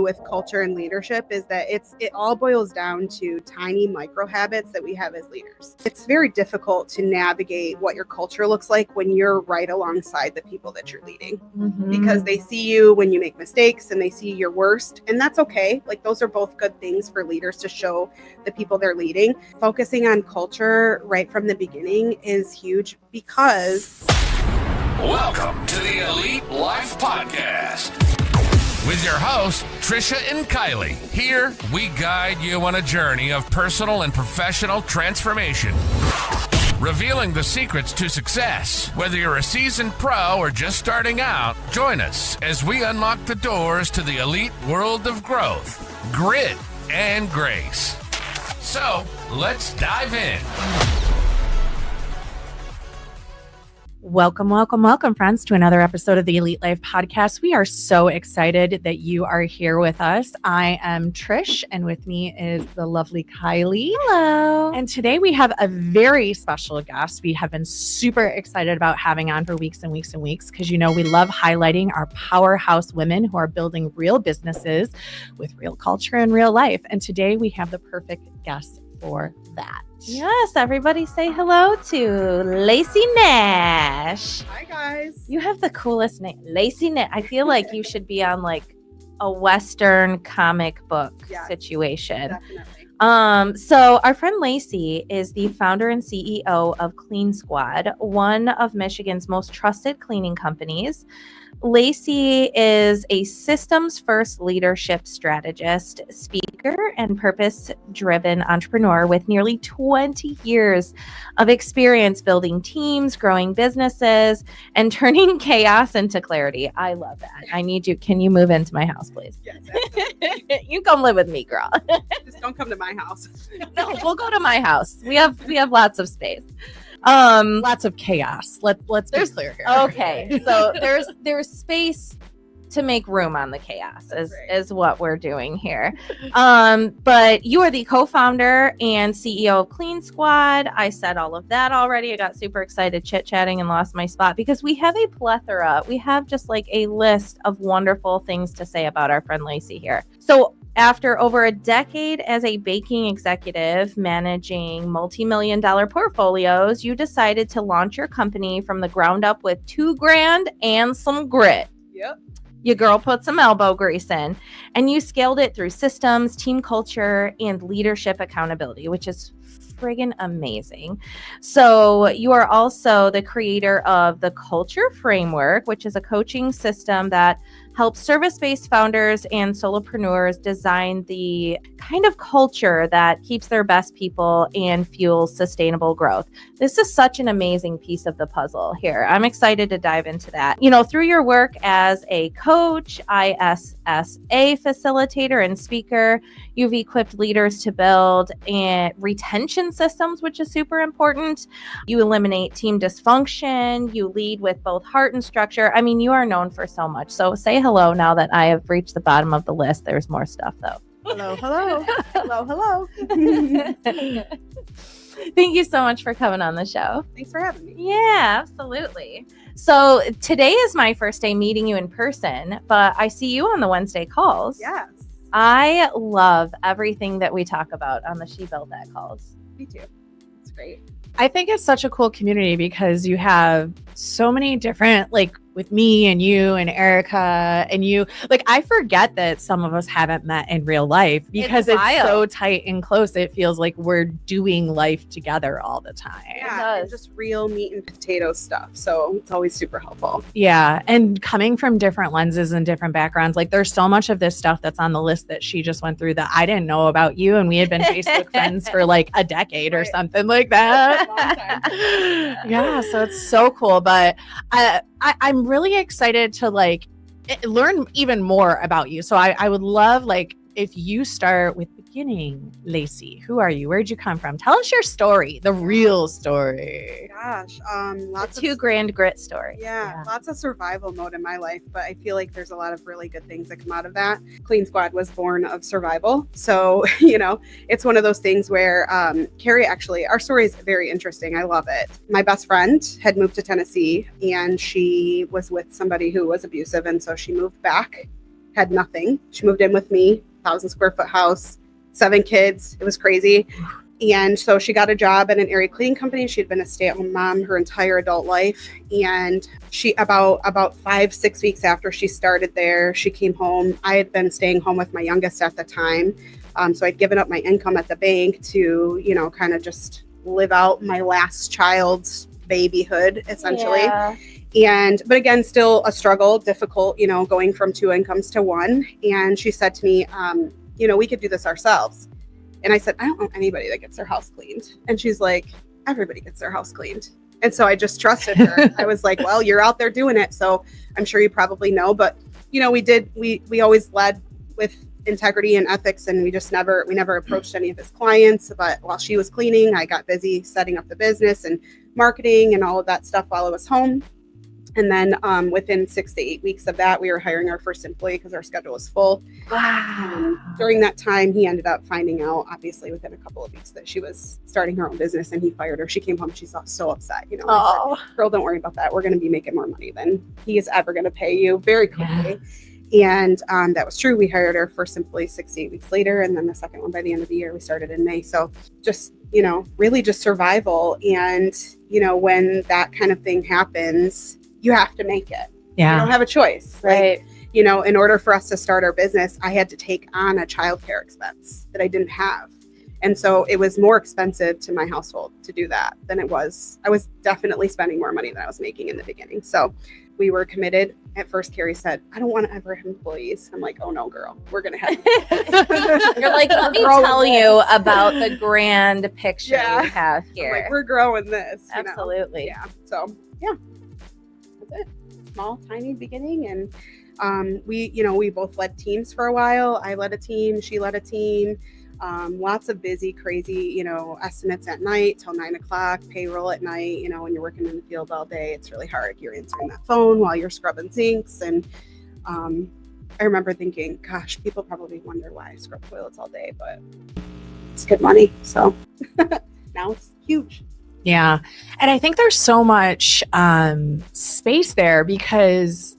with culture and leadership is that it all boils down to tiny micro habits that we have as leaders. It's very difficult to navigate what your culture looks like when you're right alongside the people that you're leading, because they see you when you make mistakes and they see your worst, and that's okay. Like, those are both good things for leaders to show the people they're leading. Focusing on culture right from the beginning is huge because... Welcome to the Elite Life Podcast with your hosts, Trisha and Kylie. Here, we guide you on a journey of personal and professional transformation, revealing the secrets to success. Whether you're a seasoned pro or just starting out, join us as we unlock the doors to the elite world of growth, grit, and grace. So, let's dive in. Welcome, friends, to another episode of the Elite Life Podcast. We are so excited that you are here with us. I am Trish, and with me is the lovely Kylie. Hello. And today we have a very special guest we have been super excited about having on for weeks and weeks and weeks, because, you know, we love highlighting our powerhouse women who are building real businesses with real culture and real life. And today we have the perfect guest for that. Yes, everybody say hello to Lacie Nash. Hi, guys. You have the coolest name, Lacie Nash. I feel like you should be on like a Western comic book situation. Definitely. So our friend Lacie is the founder and CEO of Clean Squad, one of Michigan's most trusted cleaning companies. Lacie is a systems-first leadership strategist, speaker, and purpose-driven entrepreneur with nearly 20 years of experience building teams, growing businesses, and turning chaos into clarity. I love that. I need you. Can you move into my house, please? Yes, absolutely. You come live with me, girl. Just don't come to my house. No, we'll go to my house. We have lots of space. Lots of chaos. Let's be clear here. Okay, so there's space to make room on the chaos is what we're doing here. But you are the co-founder and CEO of Clean Squad. I said all of that already. I got super excited chit-chatting and lost my spot because we have a plethora. We have just like a list of wonderful things to say about our friend Lacie here. So after over a decade as a baking executive managing multi-million-dollar portfolios, you decided to launch your company from the ground up with $2,000 and some grit. Yep. Your girl put some elbow grease in, and you scaled it through systems, team culture, and leadership accountability, which is friggin' amazing. So you are also the creator of the Culture Framework, which is a coaching system that helps service-based founders and solopreneurs design the kind of culture that keeps their best people and fuels sustainable growth. This is such an amazing piece of the puzzle here. I'm excited to dive into that. You know, through your work as a coach, ISSA facilitator, and speaker, you've equipped leaders to build retention systems, which is super important. You eliminate team dysfunction. You lead with both heart and structure. I mean, you are known for so much. So say hello now that I have reached the bottom of the list. There's more stuff, though. Hello. Hello. Thank you so much for coming on the show. Thanks for having me. Yeah, absolutely. So today is my first day meeting you in person, but I see you on the Wednesday calls. Yes. I love everything that we talk about on the She Built That calls. Me too. It's great. I think it's such a cool community because you have so many different, like with me and you and Erica and you, like I forget that some of us haven't met in real life because it's so tight and close. It feels like we're doing life together all the time. Yeah, and just real meat and potato stuff. So it's always super helpful. Yeah. And coming from different lenses and different backgrounds, like there's so much of this stuff that's on the list that she just went through that I didn't know about you. And we had been Facebook friends for like a decade or something like that. Yeah. So it's so cool. But I'm really excited to like learn even more about you. So I would love like if you start with beginning, Lacie, who are you? Where'd you come from? Tell us your story, the real story. Gosh, lots of $2,000 grit story. Yeah, lots of survival mode in my life, but I feel like there's a lot of really good things that come out of that. Clean Squad was born of survival. So, you know, it's one of those things where Carrie, actually, our story is very interesting. I love it. My best friend had moved to Tennessee and she was with somebody who was abusive. And so she moved back had nothing. She moved in with me, 1,000-square-foot house, 7 kids. It was crazy. And so she got a job at an area cleaning company. She had been a stay-at-home mom her entire adult life. And she about 5-6 weeks after she started there, she came home. I had been staying home with my youngest at the time. So I'd given up my income at the bank to, kind of just live out my last child's babyhood, essentially. Yeah. But again, still a struggle, difficult, going from 2 incomes to 1. And she said to me, we could do this ourselves. And I said, I don't know anybody that gets their house cleaned. And she's like, everybody gets their house cleaned. And so I just trusted her. I was like, well, you're out there doing it, so I'm sure you probably know. But, we always led with integrity and ethics, and we never approached any of his clients. But while she was cleaning, I got busy setting up the business and marketing and all of that stuff while I was home. And then within 6 to 8 weeks of that, we were hiring our first employee because our schedule was full. Wow. During that time, he ended up finding out, obviously, within a couple of weeks that she was starting her own business, and he fired her. She came home. She's so upset. I said, girl, don't worry about that. We're going to be making more money than he is ever going to pay you very quickly. Yeah. And that was true. We hired our first employee 6 to 8 weeks later, and then the second one by the end of the year. We started in May. So just, really just survival. And, when that kind of thing happens, you have to make it. Yeah. You don't have a choice. Right. In order for us to start our business, I had to take on a childcare expense that I didn't have. And so it was more expensive to my household to do that than it was. I was definitely spending more money than I was making in the beginning. So we were committed. At first, Carrie said, I don't want to ever have employees. I'm like, oh no, girl, we're going to have You're like, let me tell you about the grand picture we have here. I'm like, we're growing this. Absolutely. Yeah. So yeah, that's it. Small, tiny beginning. And we both led teams for a while. I led a team. She led a team. Lots of busy, crazy, estimates at night till 9 o'clock, payroll at night. When you're working in the field all day, it's really hard. You're answering that phone while you're scrubbing sinks. And I remember thinking, gosh, people probably wonder why I scrub toilets all day, but it's good money. So now it's huge. Yeah. And I think there's so much space there because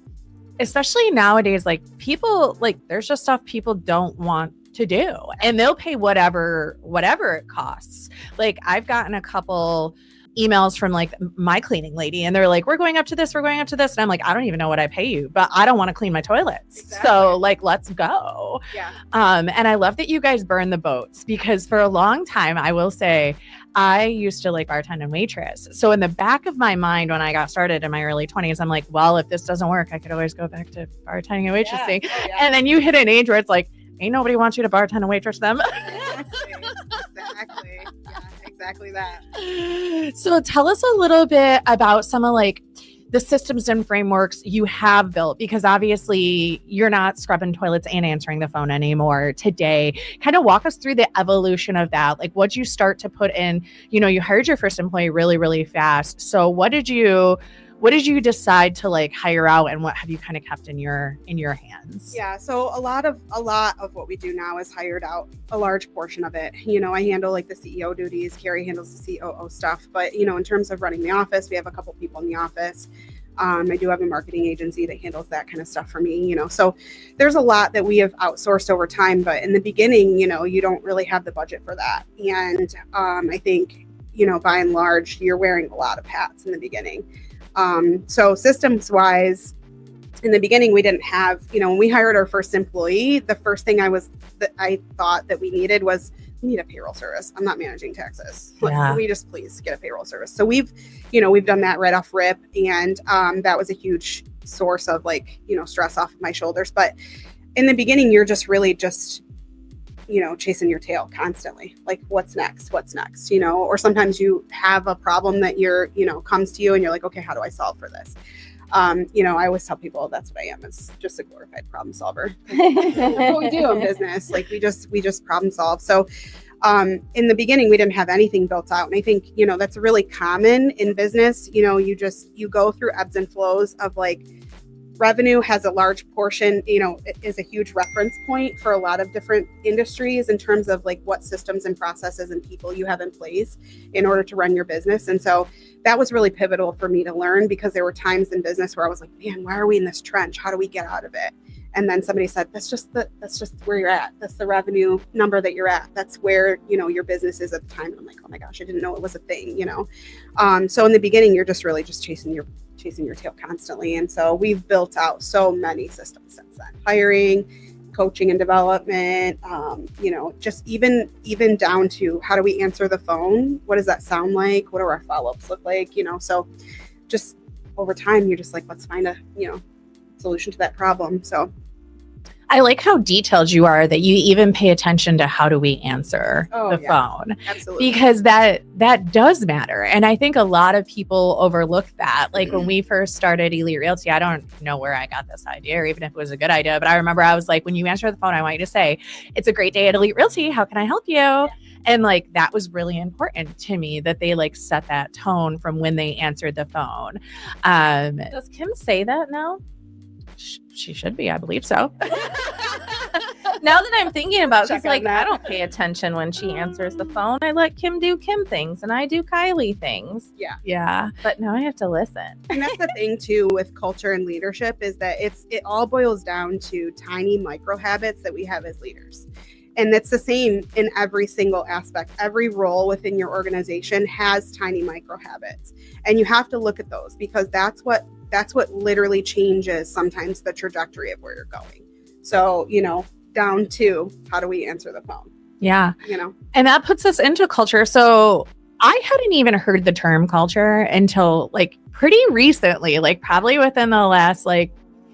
especially nowadays, like people, like there's just stuff people don't want to do and they'll pay whatever it costs. Like I've gotten a couple emails from like my cleaning lady and they're like, we're going up to this. And I'm like, I don't even know what I pay you, but I don't want to clean my toilets. Exactly. So like, let's go. Yeah. And I love that you guys burn the boats because for a long time, I will say I used to like bartend and waitress. So in the back of my mind, when I got started in my early 20s, I'm like, well, if this doesn't work, I could always go back to bartending and waitressing. Yeah. Oh, yeah. And then you hit an age where it's like, ain't nobody wants you to bartend and waitress them. Exactly. Yeah, exactly that. So tell us a little bit about some of like the systems and frameworks you have built, because obviously you're not scrubbing toilets and answering the phone anymore today. Kind of walk us through the evolution of that. Like what'd you start to put in? You hired your first employee really, really fast. So what did you decide to like hire out, and what have you kind of kept in your hands? Yeah, so a lot of what we do now is hired out, a large portion of it. I handle like the CEO duties, Carrie handles the COO stuff, but in terms of running the office, we have a couple people in the office. I do have a marketing agency that handles that kind of stuff for me, so there's a lot that we have outsourced over time, but in the beginning, you don't really have the budget for that. And I think, by and large, you're wearing a lot of hats in the beginning. So systems wise, in the beginning, we didn't have, when we hired our first employee, the first thing I thought that we needed was, we need a payroll service. I'm not managing taxes. Can we just please get a payroll service? So we've done that right off rip. And, that was a huge source of stress off of my shoulders. But in the beginning, you're just really chasing your tail constantly. Like what's next, or sometimes you have a problem that comes to you and you're like, okay, how do I solve for this? I always tell people that's what I am. It's just a glorified problem solver. That's what we do in business. Like we just problem solve. So, in the beginning, we didn't have anything built out. And I think, that's really common in business. You go through ebbs and flows of like, revenue has a large portion, is a huge reference point for a lot of different industries in terms of like what systems and processes and people you have in place in order to run your business. And so that was really pivotal for me to learn, because there were times in business where I was like, man, why are we in this trench? How do we get out of it? And then somebody said, that's just where you're at. That's the revenue number that you're at. That's where, your business is at the time. And I'm like, oh my gosh, I didn't know it was a thing, So in the beginning, you're just really just chasing your tail constantly. And so we've built out so many systems since then. Hiring, coaching and development, just even down to how do we answer the phone? What does that sound like? What do our follow-ups look like? So just over time, you're just like, let's find a, solution to that problem. So I like how detailed you are that you even pay attention to how do we answer the phone. Absolutely. Because that does matter. And I think a lot of people overlook that. Like when we first started Elite Realty, I don't know where I got this idea or even if it was a good idea, but I remember I was like, when you answer the phone, I want you to say, it's a great day at Elite Realty. How can I help you? Yeah. And like, that was really important to me that they like set that tone from when they answered the phone. Does Kim say that now? She should be, I believe so. Now that I'm thinking about it, Check because like that. I don't pay attention when she answers the phone. I let Kim do Kim things and I do Kylie things. Yeah. But now I have to listen. And that's the thing too with culture and leadership is that it all boils down to tiny micro habits that we have as leaders. And it's the same in every single aspect. Every role within your organization has tiny micro habits. And you have to look at those because that's what literally changes sometimes the trajectory of where you're going. So, down to how do we answer the phone? Yeah. And that puts us into culture. So I hadn't even heard the term culture until like pretty recently, like probably within the last like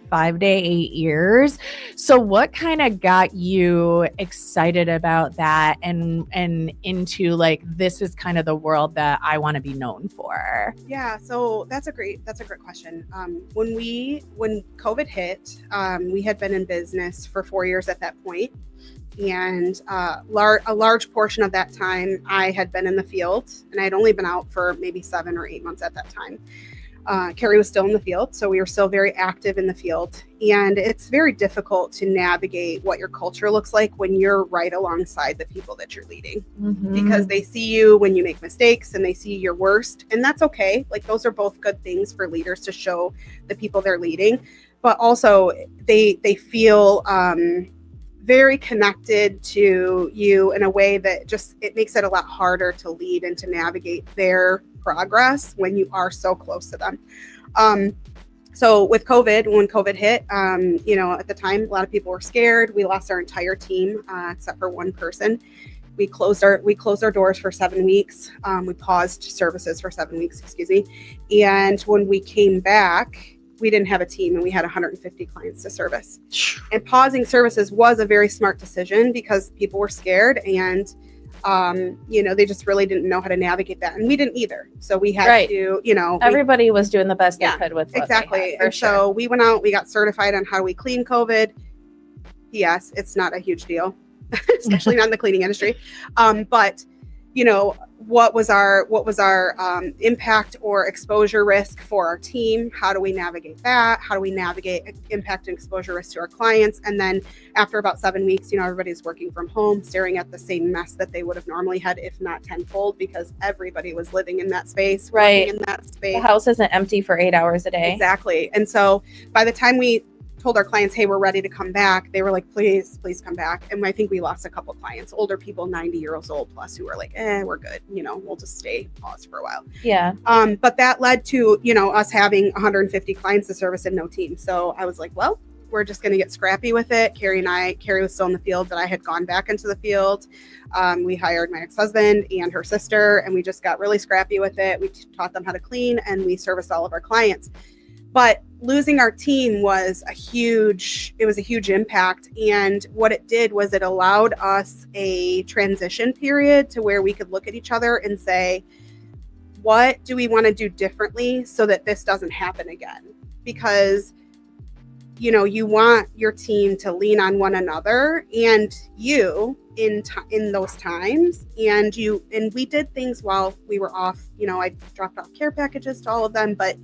5 to 8 years. So what kind of got you excited about that and into like, this is kind of the world that I want to be known for? Yeah. So that's a great question. When COVID hit, we had been in business for 4 years at that point. And a large portion of that time I had been in the field and I'd only been out for maybe 7 or 8 months at that time. Carrie was still in the field, so we were still very active in the field. And it's very difficult to navigate what your culture looks like when you're right alongside the people that you're leading. Because they see you when you make mistakes and they see your worst. And that's okay. Like those are both good things for leaders to show the people they're leading. But also they feel very connected to you in a way that just, it makes it a lot harder to lead and to navigate their progress when you are so close to them. So with COVID, when COVID hit, at the time, a lot of people were scared. We lost our entire team, except for one person. We closed our doors for 7 weeks. We paused services for 7 weeks, And when we came back, we didn't have a team and we had 150 clients to service. And pausing services was a very smart decision because people were scared and they just really didn't know how to navigate that. And we didn't either. So we had to, everybody was doing the best they could with what exactly. They had, and so we went out, we got certified on how we clean COVID. Yes, it's not a huge deal, especially not in the cleaning industry. But what was our impact or exposure risk for our team? How do we navigate that? How do we navigate impact and exposure risk to our clients? And then after about 7 weeks, everybody's working from home, staring at the same mess that they would have normally had, if not tenfold, because everybody was living in that space, working in that space. The house isn't empty for 8 hours a day. Exactly. And so by the time we told our clients, hey, we're ready to come back, they were like, please come back. And I think we lost a couple of clients, older people, 90 years old plus, who were like, we're good. We'll just stay paused for a while. Yeah. But that led to, us having 150 clients to service and no team. So I was like, well, we're just going to get scrappy with it. Carrie was still in the field, but I had gone back into the field. We hired my ex-husband and her sister, and we just got really scrappy with it. We taught them how to clean and we serviced all of our clients. But losing our team was a huge impact. And what it did was it allowed us a transition period to where we could look at each other and say, what do we want to do differently so that this doesn't happen again? Because, you want your team to lean on one another and you in those times. And we did things while we were off. I dropped off care packages to all of them, but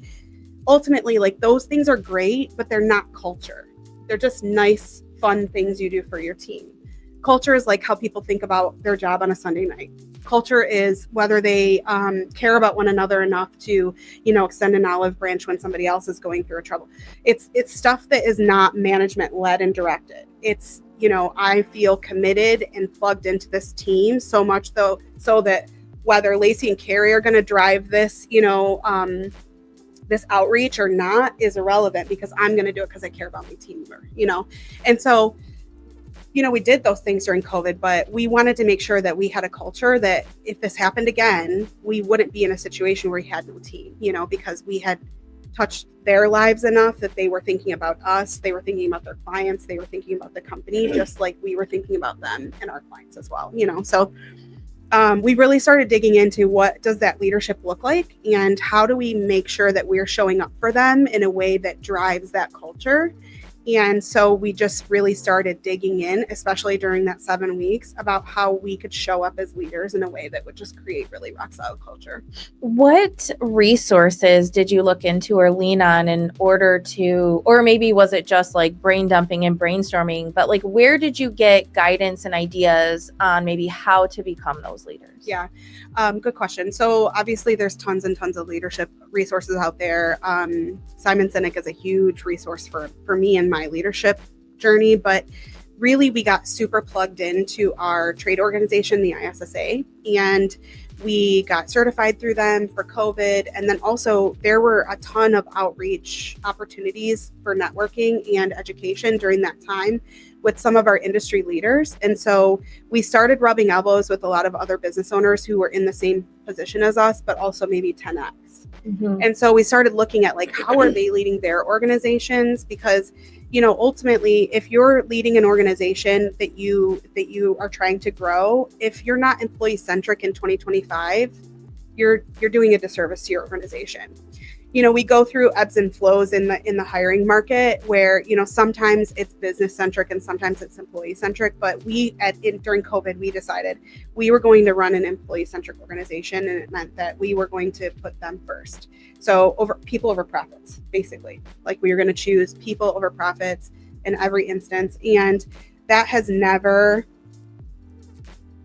ultimately, like, those things are great, but they're not culture. They're just nice, fun things you do for your team. Culture is like how people think about their job on a Sunday night. Culture is whether they care about one another enough to, extend an olive branch when somebody else is going through a trouble. It's stuff that is not management led and directed. It's, I feel committed and plugged into this team so much so that whether Lacie and Carrie are going to drive this, this outreach or not is irrelevant, because I'm going to do it because I care about my team member, And so, we did those things during COVID, but we wanted to make sure that we had a culture that if this happened again, we wouldn't be in a situation where we had no team, because we had touched their lives enough that they were thinking about us, they were thinking about their clients, they were thinking about the company, just like we were thinking about them and our clients as well, So we really started digging into what does that leadership look like, and how do we make sure that we're showing up for them in a way that drives that culture. And so we just really started digging in, especially during that 7 weeks, about how we could show up as leaders in a way that would just create really rock solid culture. What resources did you look into or lean on in order to, or maybe was it just like brain dumping and brainstorming, but like where did you get guidance and ideas on maybe how to become those leaders? Yeah, good question. So obviously there's tons and tons of leadership resources out there. Simon Sinek is a huge resource for me and my leadership journey, but really we got super plugged into our trade organization, the ISSA, and we got certified through them for COVID. And then also there were a ton of outreach opportunities for networking and education during that time with some of our industry leaders. And so we started rubbing elbows with a lot of other business owners who were in the same position as us, but also maybe 10X. Mm-hmm. And so we started looking at like, how are they leading their organizations? Because, ultimately, if you're leading an organization that you are trying to grow, if you're not employee centric in 2025, you're doing a disservice to your organization. We go through ebbs and flows in the hiring market where, sometimes it's business centric and sometimes it's employee centric. But during COVID, we decided we were going to run an employee centric organization, and it meant that we were going to put them first. So people over profits, basically. Like we were going to choose people over profits in every instance. And that has never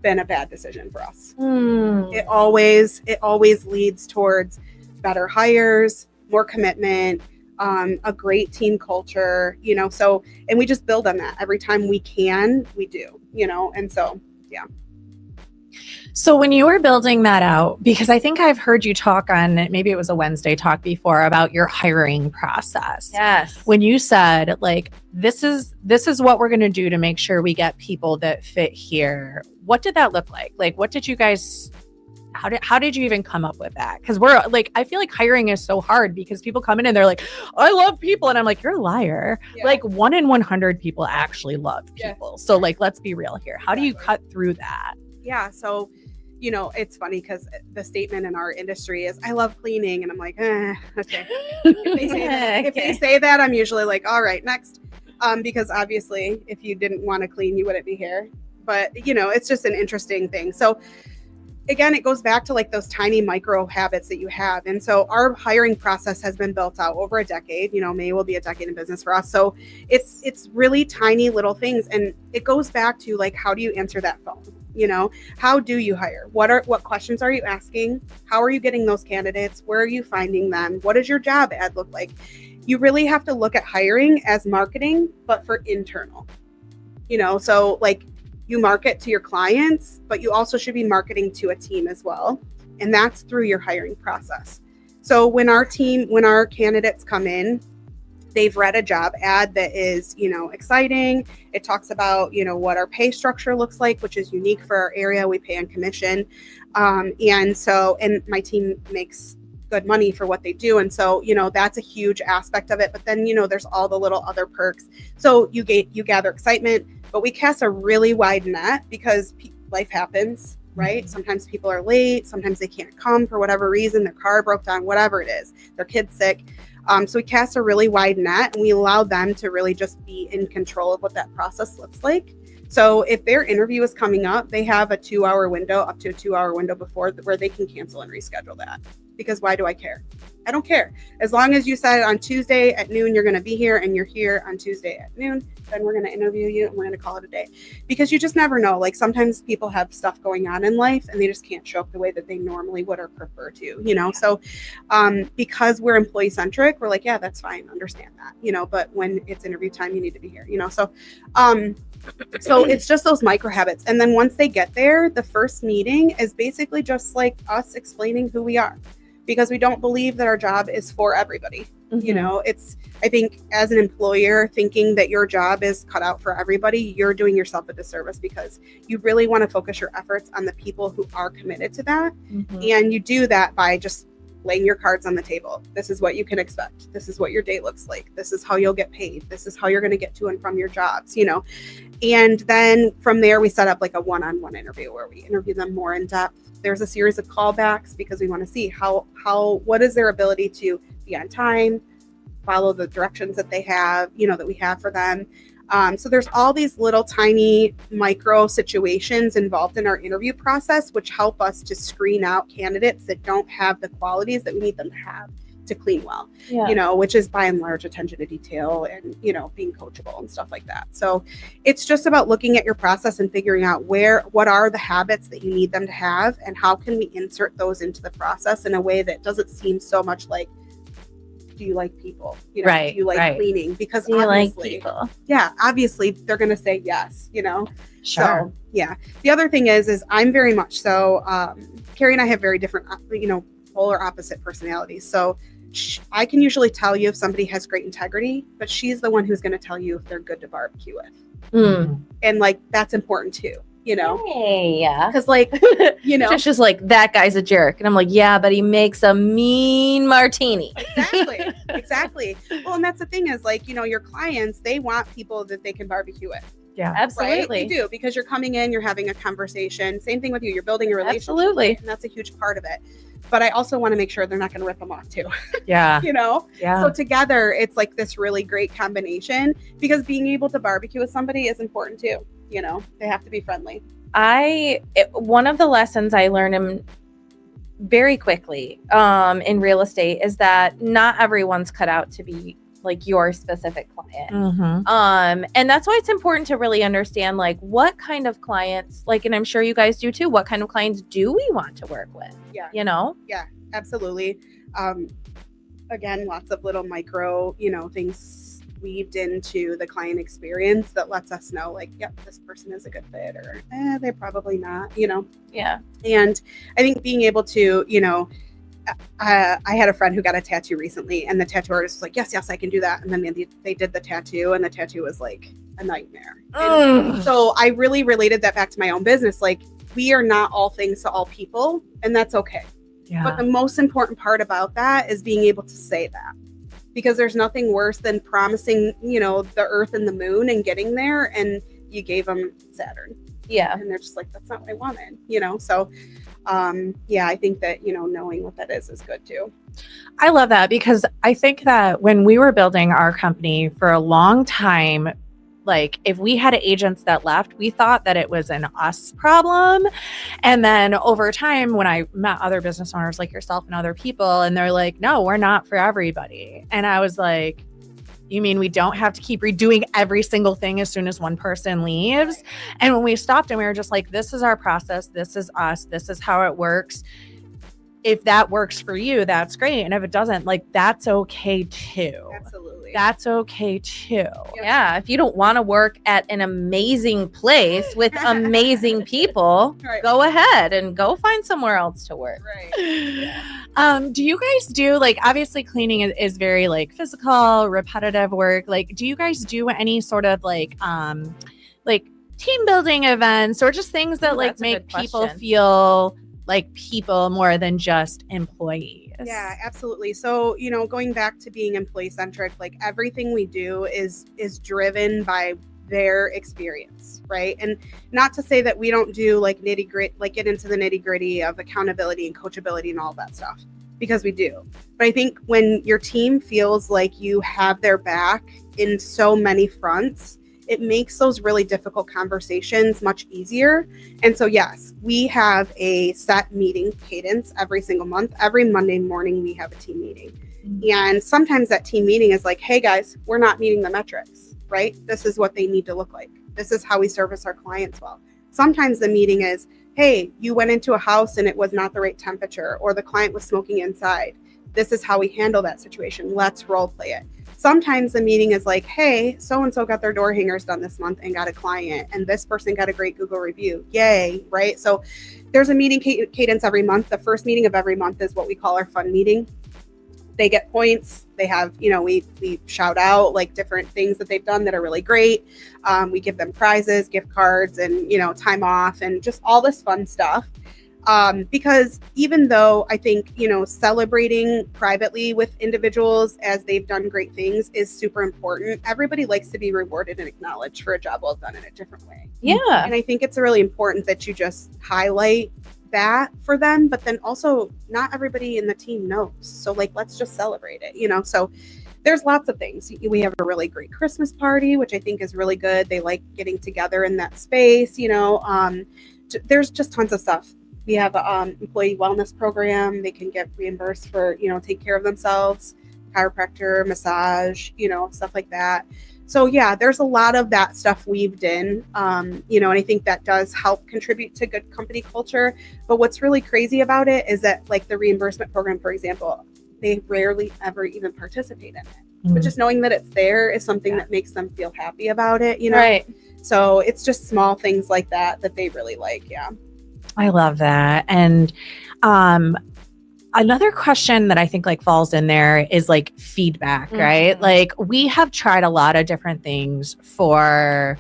been a bad decision for us. It always leads towards better hires, more commitment, a great team culture, and we just build on that every time we can, we do, and so, yeah. So when you were building that out, because I think I've heard you talk on, maybe it was a Wednesday talk before, about your hiring process. Yes. When you said like, this is what we're going to do to make sure we get people that fit here. What did that look like? Like, what did you guys, how did you even come up with that? Because we're like, I feel like hiring is so hard because people come in and they're like, I love people. And I'm like, you're a liar. Yeah. Like 1 in 100 people actually love people. Yeah. So like, let's be real here. How do you cut through that? Yeah. So, it's funny because the statement in our industry is, I love cleaning. And I'm like, okay. If they say that, I'm usually like, all right, next. Because obviously if you didn't want to clean, you wouldn't be here. But, it's just an interesting thing. So again, it goes back to like those tiny micro habits that you have. And so our hiring process has been built out over a decade. May will be a decade in business for us. So it's really tiny little things. And it goes back to like, how do you answer that phone? How do you hire? What questions are you asking? How are you getting those candidates? Where are you finding them? What does your job ad look like? You really have to look at hiring as marketing, but for internal, so like, you market to your clients, but you also should be marketing to a team as well. And that's through your hiring process. So when our candidates come in, they've read a job ad that is, exciting. It talks about, what our pay structure looks like, which is unique for our area. We pay on commission. And my team makes good money for what they do. And so, that's a huge aspect of it. But then, there's all the little other perks. So you gather excitement, but we cast a really wide net because life happens, right? Mm-hmm. Sometimes people are late. Sometimes they can't come for whatever reason. Their car broke down, whatever it is, their kid's sick. So we cast a really wide net and we allow them to really just be in control of what that process looks like. So if their interview is coming up, they have a 2-hour window, up to a 2-hour window before where they can cancel and reschedule that. Because why do I care? I don't care. As long as you said on Tuesday at noon, you're going to be here and you're here on Tuesday at noon, then we're going to interview you and we're going to call it a day. Because you just never know. Like sometimes people have stuff going on in life and they just can't show up the way that they normally would or prefer to, you know? So because we're employee centric, we're like, yeah, that's fine. Understand that, you know, but when it's interview time, you need to be here, you know? So, so it's just those micro habits. And then once they get there, the first meeting is basically just like us explaining who we are, because we don't believe that our job is for everybody. You know, I think as an employer, thinking that your job is cut out for everybody, you're doing yourself a disservice, because you really want to focus your efforts on the people who are committed to that. And you do that by just laying your cards on the table. This is what you can expect. This is what your day looks like. This is how you'll get paid. This is how you're going to get to and from your jobs, you know. And then from there, we set up like a one-on-one interview where we interview them more in depth. There's a series of callbacks because we want to see what is their ability to be on time, follow the directions that they have, you know, that we have for them. So there's all these little tiny micro situations involved in our interview process, which help us to screen out candidates that don't have the qualities that we need them to have to clean well, you know, which is by and large attention to detail and, you know, being coachable and stuff like that. So it's just about looking at your process and figuring out what are the habits that you need them to have and how can we insert those into the process in a way that doesn't seem so much like, do you like people? You know, do you like cleaning? Because do you like people? Yeah, obviously they're going to say yes, you know? Sure. So, yeah. The other thing is I'm very much so, Carrie and I have very different, you know, polar opposite personalities. So I can usually tell you if somebody has great integrity, but she's the one who's going to tell you if they're good to barbecue with. And like, that's important too, you know? Yeah. Because like, you know. It's just like, that guy's a jerk. And I'm like, yeah, but he makes a mean martini. Exactly. Well, and that's the thing is like, you know, your clients, they want people that they can barbecue with. Yeah, absolutely. Right? They do, because you're coming in, you're having a conversation. Same thing with you. You're building a relationship. Absolutely. And that's a huge part of it. But I also want to make sure they're not going to rip them off too. Yeah. You know? Yeah. So together, it's like this really great combination, because being able to barbecue with somebody is important too. You know, they have to be friendly. One of the lessons I learned very quickly in real estate is that not everyone's cut out to be like your specific client. And that's why it's important to really understand like what kind of clients, like, and I'm sure you guys do too, what kind of clients do we want to work with? Yeah. You know? Yeah, absolutely. Again, lots of little micro, you know, things weaved into the client experience that lets us know like, yep, this person is a good fit, or they're probably not, you know? Yeah. And I think being able to, you know, I had a friend who got a tattoo recently, and the tattoo artist was like, yes, I can do that. And then they did the tattoo, and the tattoo was like a nightmare. So I really related that back to my own business. Like, we are not all things to all people, and that's okay. Yeah. But the most important part about that is being able to say that, because there's nothing worse than promising, you know, the earth and the moon and getting there, and you gave them Saturn. Yeah. And they're just like, that's not what I wanted, you know? So, yeah, I think that, you know, knowing what that is good too. I love that, because I think that when we were building our company for a long time, like if we had agents that left, we thought that it was an us problem. And then over time, when I met other business owners like yourself and other people, and they're like, no, we're not for everybody. And I was like, you mean we don't have to keep redoing every single thing as soon as one person leaves? And when we stopped and we were just like, this is our process. This is us. This is how it works. If that works for you, that's great. And if it doesn't, like, that's okay too. Absolutely. That's okay too. Yeah. If you don't want to work at an amazing place with amazing people, go ahead and go find somewhere else to work. Do you guys do, like, obviously cleaning is very like physical, repetitive work. Like, do you guys do any sort of like team building events, or just things that like make people feel like people more than just employees? Yeah, absolutely. So, you know, going back to being employee centric, like everything we do is driven by their experience, right? And not to say that we don't do like nitty gritty, like get into the nitty gritty of accountability and coachability and all that stuff, because we do. But I think when your team feels like you have their back in so many fronts, it makes those really difficult conversations much easier. And so, yes, we have a set meeting cadence every single month. Every Monday morning, we have a team meeting. And sometimes that team meeting is like, hey guys, we're not meeting the metrics, right? This is what they need to look like. This is how we service our clients well. Sometimes the meeting is, hey, you went into a house and it was not the right temperature, or the client was smoking inside. This is how we handle that situation. Let's role play it. Sometimes the meeting is like, hey, so-and-so got their door hangers done this month and got a client, and this person got a great Google review. Yay, right? So there's a meeting cadence every month. The first meeting of every month is what we call our fun meeting. They get points. They have, we shout out like different things that they've done that are really great. We give them prizes, gift cards, and, time off, and just all this fun stuff. Because even though I think, celebrating privately with individuals as they've done great things is super important, everybody likes to be rewarded and acknowledged for a job well done in a different way. Yeah. And I think it's really important that you just highlight that for them, but then also not everybody in the team knows. So like, let's just celebrate it, so there's lots of things. We have a really great Christmas party, which I think is really good. They like getting together in that space, there's just tons of stuff. We have an employee wellness program. They can get reimbursed for, take care of themselves, chiropractor, massage, stuff like that. So yeah, there's a lot of that stuff weaved in, and I think that does help contribute to good company culture. But what's really crazy about it is that like the reimbursement program, for example, they rarely ever even participate in it. But just knowing that it's there is something that makes them feel happy about it, Right. So it's just small things like that they really like. Yeah. I love that. And another question that I think like falls in there is like feedback, right? Like we have tried a lot of different things for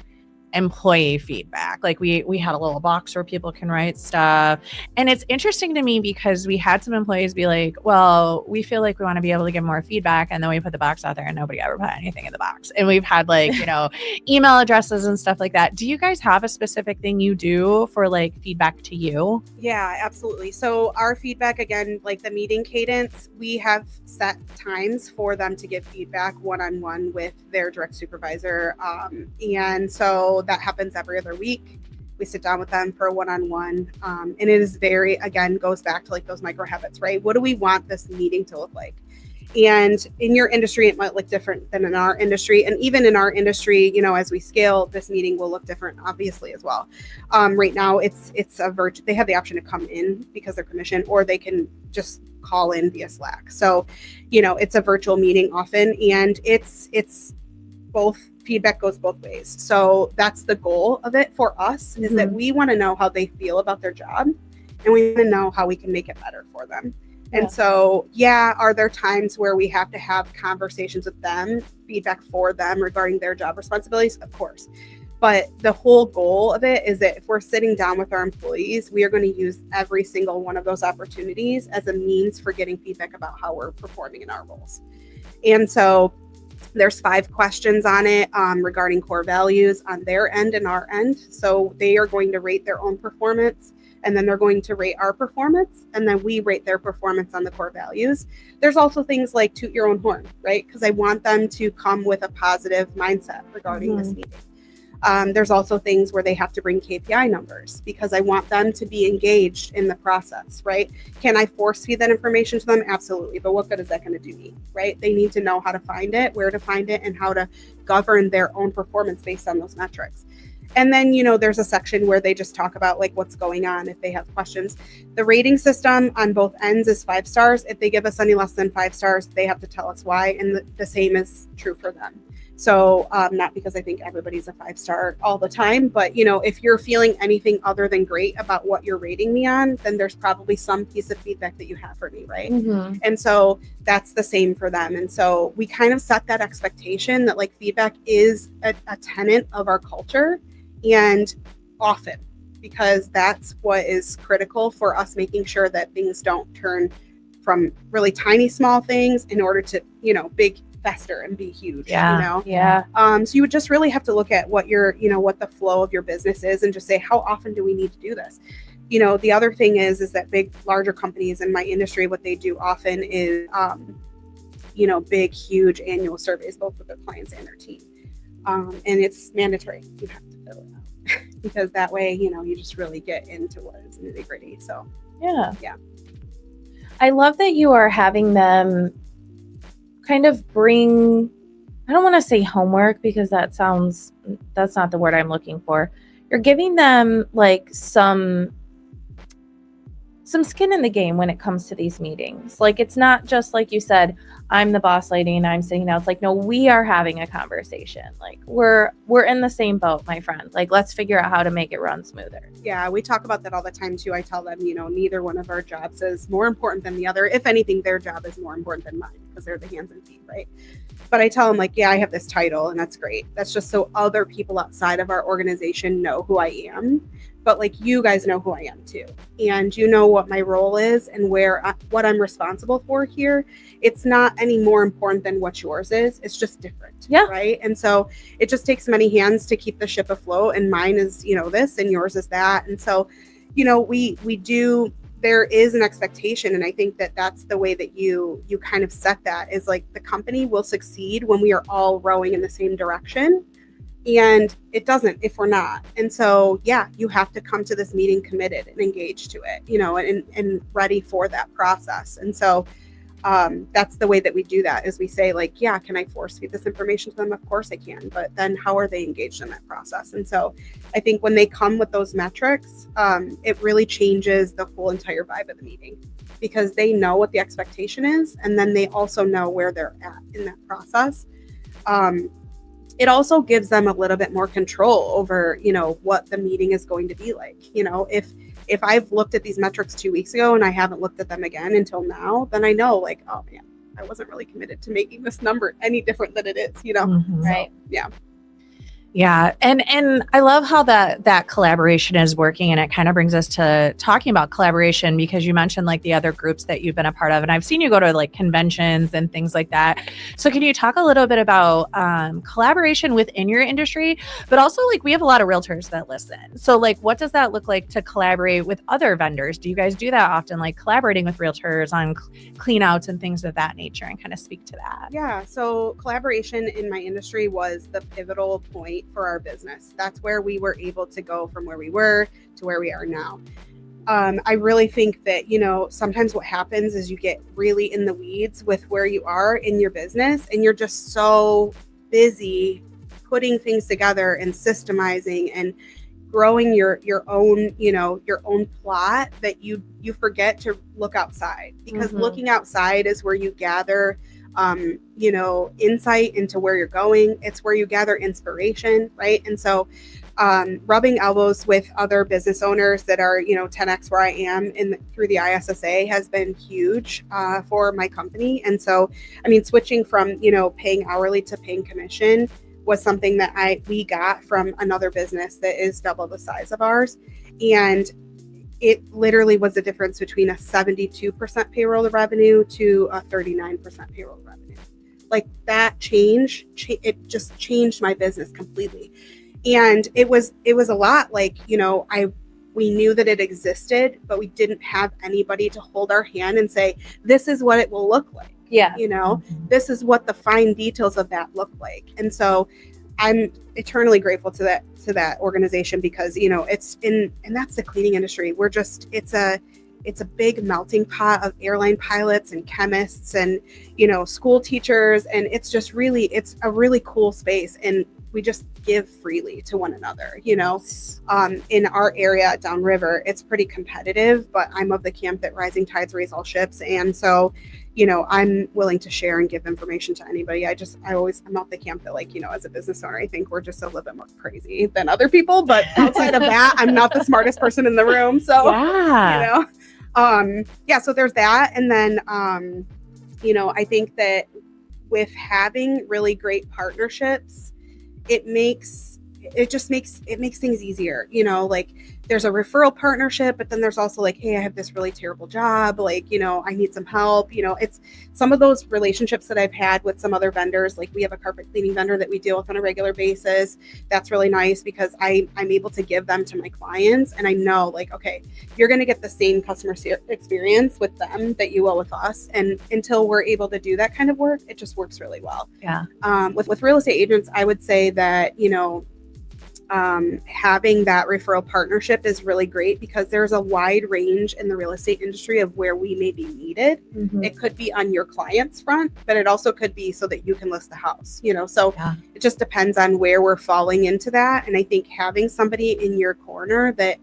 employee feedback. Like we had a little box where people can write stuff. And it's interesting to me because we had some employees be like, well, we feel like we want to be able to give more feedback. And then we put the box out there and nobody ever put anything in the box. And we've had like, email addresses and stuff like that. Do you guys have a specific thing you do for like feedback to you? Yeah, absolutely. So our feedback, again, like the meeting cadence, we have set times for them to give feedback one-on-one with their direct supervisor. And so that happens every other week. We sit down with them for a one-on-one. And it is very, again, goes back to like those micro habits, right? What do we want this meeting to look like? And in your industry, it might look different than in our industry. And even in our industry, as we scale, this meeting will look different, obviously, as well. Right now, it's a virtual. They have the option to come in because they're commissioned, or they can just call in via Slack. So, it's a virtual meeting often, and it's both. Feedback goes both ways. So that's the goal of it for us, is that we want to know how they feel about their job, and we want to know how we can make it better for them. And so, are there times where we have to have conversations with them, feedback for them regarding their job responsibilities? Of course. But the whole goal of it is that if we're sitting down with our employees, we are going to use every single one of those opportunities as a means for getting feedback about how we're performing in our roles. And so there's 5 questions on it regarding core values on their end and our end. So they are going to rate their own performance, and then they're going to rate our performance, and then we rate their performance on the core values. There's also things like toot your own horn, right? Because I want them to come with a positive mindset regarding this meeting. There's also things where they have to bring KPI numbers, because I want them to be engaged in the process, right? Can I force feed that information to them? Absolutely. But what good is that going to do me, right? They need to know how to find it, where to find it, and how to govern their own performance based on those metrics. And then, there's a section where they just talk about like what's going on if they have questions. The rating system on both ends is 5 stars. If they give us any less than 5 stars, they have to tell us why. And the same is true for them. So not because I think everybody's a 5-star all the time, but if you're feeling anything other than great about what you're rating me on, then there's probably some piece of feedback that you have for me, right? And so that's the same for them. And so we kind of set that expectation that like feedback is a tenet of our culture, and often, because that's what is critical for us making sure that things don't turn from really tiny small things in order to big fester and be huge. So you would just really have to look at what your what the flow of your business is, and just say, how often do we need to do this? The other thing is that larger companies in my industry, what they do often is big huge annual surveys, both with their clients and their team. And it's mandatory. You have to fill it out because that way, you just really get into what is nitty gritty. So Yeah. Yeah. I love that you are having them kind of bring, I don't want to say homework because that's not the word I'm looking for. You're giving them like some skin in the game when it comes to these meetings. Like, it's not just like you said, I'm the boss lady and I'm sitting down. It's like, no, we are having a conversation. Like, we're in the same boat, my friend. Like, let's figure out how to make it run smoother. Yeah, we talk about that all the time too. I tell them, neither one of our jobs is more important than the other. If anything, their job is more important than mine because they're the hands and feet, right? But I tell them, like, yeah, I have this title and that's great. That's just so other people outside of our organization know who I am. But like, you guys know who I am too. And you know what my role is and what I'm responsible for here. It's not any more important than what yours is. It's just different. Yeah. Right. And so it just takes many hands to keep the ship afloat. And mine is, this and yours is that. And so, there is an expectation. And I think that that's the way that you kind of set that is like the company will succeed when we are all rowing in the same direction. And it doesn't if we're not. And so, yeah, you have to come to this meeting committed and engaged to it, and ready for that process. And so that's the way that we do that is we say like, yeah, can I force feed this information to them? Of course I can. But then how are they engaged in that process? And so I think when they come with those metrics, it really changes the whole entire vibe of the meeting because they know what the expectation is. And then they also know where they're at in that process. It also gives them a little bit more control over, what the meeting is going to be like. If I've looked at these metrics 2 weeks ago and I haven't looked at them again until now, then I know like, oh man, I wasn't really committed to making this number any different than it is, Mhm. Right. So, yeah. Yeah. And I love how that collaboration is working. And it kind of brings us to talking about collaboration because you mentioned like the other groups that you've been a part of. And I've seen you go to like conventions and things like that. So can you talk a little bit about collaboration within your industry, but also like we have a lot of realtors that listen. So like, what does that look like to collaborate with other vendors? Do you guys do that often? Like collaborating with realtors on clean outs and things of that nature and kind of speak to that? Yeah. So collaboration in my industry was the pivotal point for our business. That's where we were able to go from where we were to where we are now. I really think that, sometimes what happens is you get really in the weeds with where you are in your business and you're just so busy putting things together and systemizing and growing your own, your own plot that you forget to look outside because looking outside is where you gather insight into where you're going. It's where you gather inspiration, right? And so rubbing elbows with other business owners that are, 10x where I am through the ISSA has been huge for my company. And so, switching from, paying hourly to paying commission was something that we got from another business that is double the size of ours. And it literally was the difference between a 72% payroll revenue to a 39% payroll revenue. Like that change, it just changed my business completely. And it was a lot like, we knew that it existed, but we didn't have anybody to hold our hand and say, this is what it will look like. Yeah. This is what the fine details of that look like. And so I'm eternally grateful to that organization because, and that's the cleaning industry. It's a big melting pot of airline pilots and chemists and, school teachers. And it's a really cool space. And we just give freely to one another, in our area downriver, it's pretty competitive, but I'm of the camp that rising tides raise all ships. And so, I'm willing to share and give information to anybody. I'm out the camp that as a business owner, I think we're just a little bit more crazy than other people, but outside of that, I'm not the smartest person in the room. So, Yeah. So there's that. And then, I think that with having really great partnerships, it makes it just makes things easier, you know, like there's a referral partnership, but then there's also like, hey, I have this really terrible job, like, you know, I need some help. You know, it's some of those relationships that I've had with some other vendors. Like we have a carpet cleaning vendor that we deal with on a regular basis. That's really nice because I'm able to give them to my clients, and I know like, okay, you're going to get the same customer experience with them that you will with us. And until we're able to do that kind of work, it just works really well. Yeah. With real estate agents, I would say that, you know, having that referral partnership is really great because there's a wide range in the real estate industry of where we may be needed. Mm-hmm. It could be on your client's front, but it also could be so that you can list the house, you know, so it just depends on where we're falling into that. And I think having somebody in your corner that,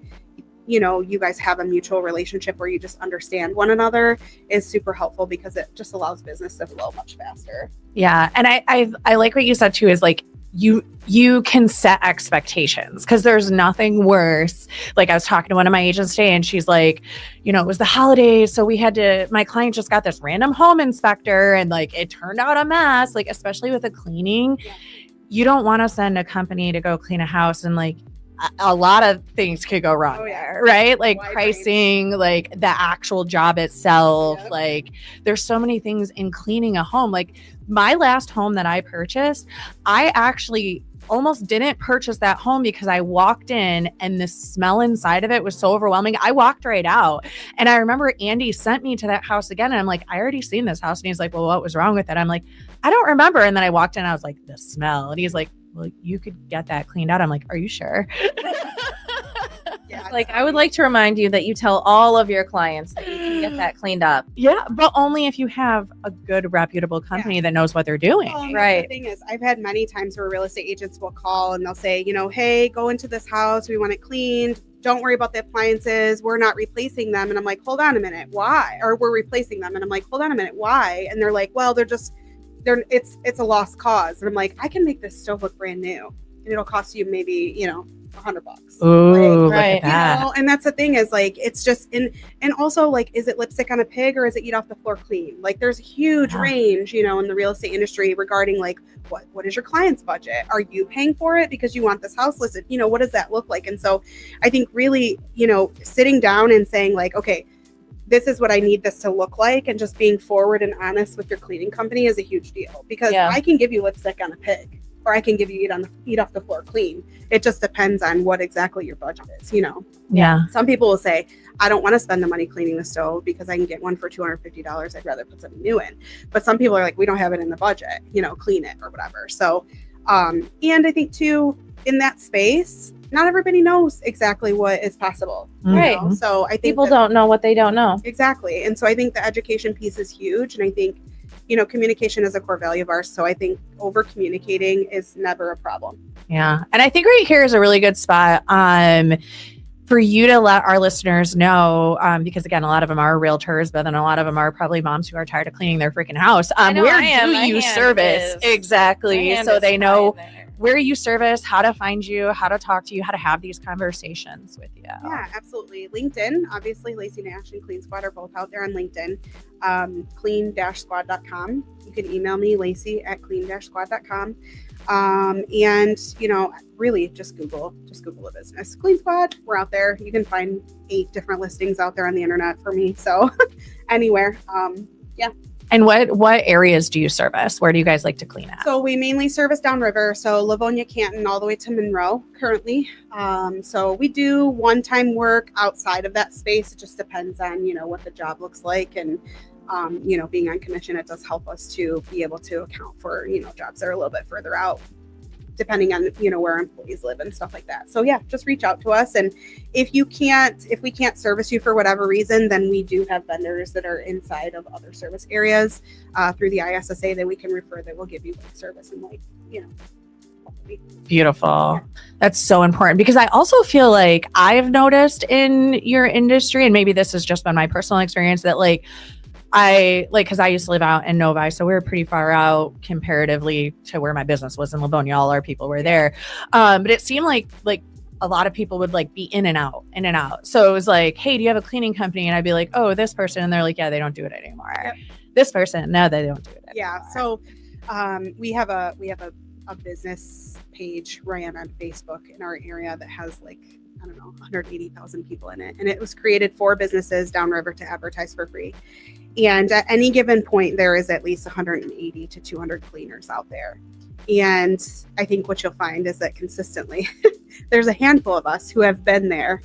you know, you guys have a mutual relationship where you just understand one another is super helpful because it just allows business to flow much faster. Yeah. And I like what you said too, is like, you can set expectations because there's nothing worse. Like I was talking to one of my agents today and she's like, you know, it was the holidays. So my client just got this random home inspector and like, it turned out a mess, like, especially with the cleaning. Yeah. You don't want to send a company to go clean a house and like, a lot of things could go wrong there, right? Like pricing, like the actual job itself. Yep. Like there's so many things in cleaning a home. Like my last home that I purchased, I actually almost didn't purchase that home because I walked in and the smell inside of it was so overwhelming. I walked right out. And I remember Andy sent me to that house again. And I'm like, I already seen this house. And he's like, well, what was wrong with it? I'm like, I don't remember. And then I walked in and I was like, the smell. And he's like, well, you could get that cleaned out. I'm like, are you sure? Yeah, like I would like to remind you that you tell all of your clients that you can get that cleaned up. Yeah, but only if you have a good reputable company that knows what they're doing. Right. The thing is, I've had many times where real estate agents will call and they'll say, you know, hey, go into this house. We want it cleaned. Don't worry about the appliances. We're not replacing them. And I'm like, hold on a minute. Why? Or we're replacing them. And I'm like, hold on a minute. Why? And they're like, well, it's a lost cause. And I'm like, I can make this stove look brand new and it'll cost you maybe, you know, $100. Ooh, like, right. You know, and that's the thing is like, it's just and also like, is it lipstick on a pig or is it eat off the floor clean? Like there's a huge range, you know, in the real estate industry regarding like, what is your client's budget? Are you paying for it because you want this house listed? You know, what does that look like? And so I think really, you know, sitting down and saying like, okay, this is what I need this to look like, and just being forward and honest with your cleaning company is a huge deal because I can give you lipstick on a pig or I can give you eat off the floor clean. It just depends on what exactly your budget is, you know? Yeah. Some people will say, I don't want to spend the money cleaning the stove because I can get one for $250. I'd rather put something new in. But some people are like, we don't have it in the budget, you know, clean it or whatever. So, and I think too, in that space, not everybody knows exactly what is possible. Right. Know? So I think people don't know what they don't know. Exactly. And so I think the education piece is huge. And I think, you know, communication is a core value of ours. So I think over communicating is never a problem. Yeah. And I think right here is a really good spot for you to let our listeners know, because again, a lot of them are realtors, but then a lot of them are probably moms who are tired of cleaning their freaking house. Where do you service? Exactly. So they know where you service, how to find you, how to talk to you, how to have these conversations with you. Yeah, absolutely. LinkedIn, obviously, Lacie Nash and Clean Squad are both out there on LinkedIn. Clean-squad.com. You can email me, Lacie@clean-squad.com. And, you know, really just Google a business. Clean Squad, we're out there. You can find 8 different listings out there on the internet for me. So anywhere. Yeah. And what areas do you service? Where do you guys like to clean at? So we mainly service downriver, so Livonia, Canton, all the way to Monroe currently. So we do one-time work outside of that space. It just depends on, you know, what the job looks like. And, you know, being on commission, it does help us to be able to account for, you know, jobs that are a little bit further out, depending on, you know, where employees live and stuff like that. So yeah, just reach out to us. And if we can't service you for whatever reason, then we do have vendors that are inside of other service areas through the ISSA that we can refer that will give you service and like, you know. Beautiful. Yeah. That's so important because I also feel like I've noticed in your industry, and maybe this has just been my personal experience, that because I used to live out in Novi, so we were pretty far out comparatively to where my business was in Livonia. All our people were there. But it seemed like a lot of people would like be in and out. So it was like, hey, do you have a cleaning company? And I'd be like, oh, this person. And they're like, yeah, they don't do it anymore. Yep. This person, no, they don't do it anymore. Yeah. So we have a a business page ran on Facebook in our area that has like, I don't know, 180,000 people in it. And it was created for businesses downriver to advertise for free. And at any given point, there is at least 180 to 200 cleaners out there. And I think what you'll find is that consistently there's a handful of us who have been there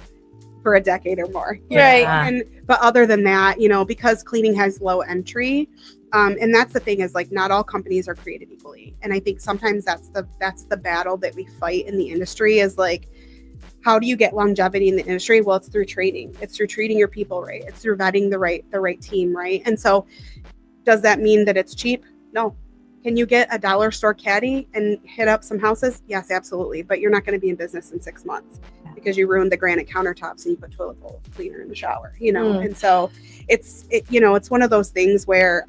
for a decade or more. Right. But other than that, because cleaning has low entry, and that's the thing is like not all companies are created equally. And I think sometimes that's the battle that we fight in the industry is like, how do you get longevity in the industry? Well, it's through training. It's through treating your people right. It's through vetting the right team, right? And so does that mean that it's cheap? No. Can you get a dollar store caddy and hit up some houses? Yes, absolutely. But you're not going to be in business in 6 months because you ruined the granite countertops and you put toilet bowl cleaner in the shower, And so it's one of those things where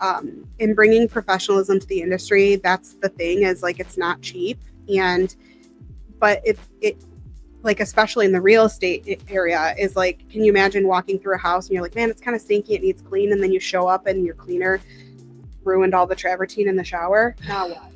in bringing professionalism to the industry, that's the thing is like, it's not cheap. But it like, especially in the real estate area is like, can you imagine walking through a house and you're like, man, it's kind of stinky. It needs clean. And then you show up and your cleaner ruined all the travertine in the shower. Now what?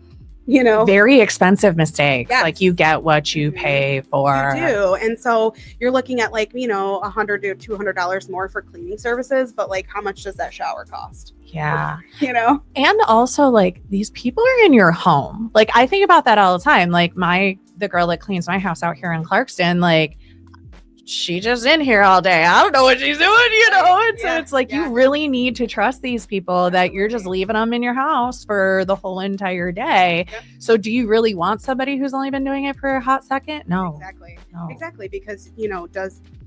Very expensive mistakes. Yes. Like you get what you pay for. You do. And so you're looking at like, $100 to $200 more for cleaning services, but like how much does that shower cost? Yeah. And also like these people are in your home. Like I think about that all the time. Like the girl that cleans my house out here in Clarkston, like she just in here all day. I don't know what she's doing, And so it's like you really need to trust these people that you're just leaving them in your house for the whole entire day. Yep. So do you really want somebody who's only been doing it for a hot second? No. Exactly. No. Exactly. Because,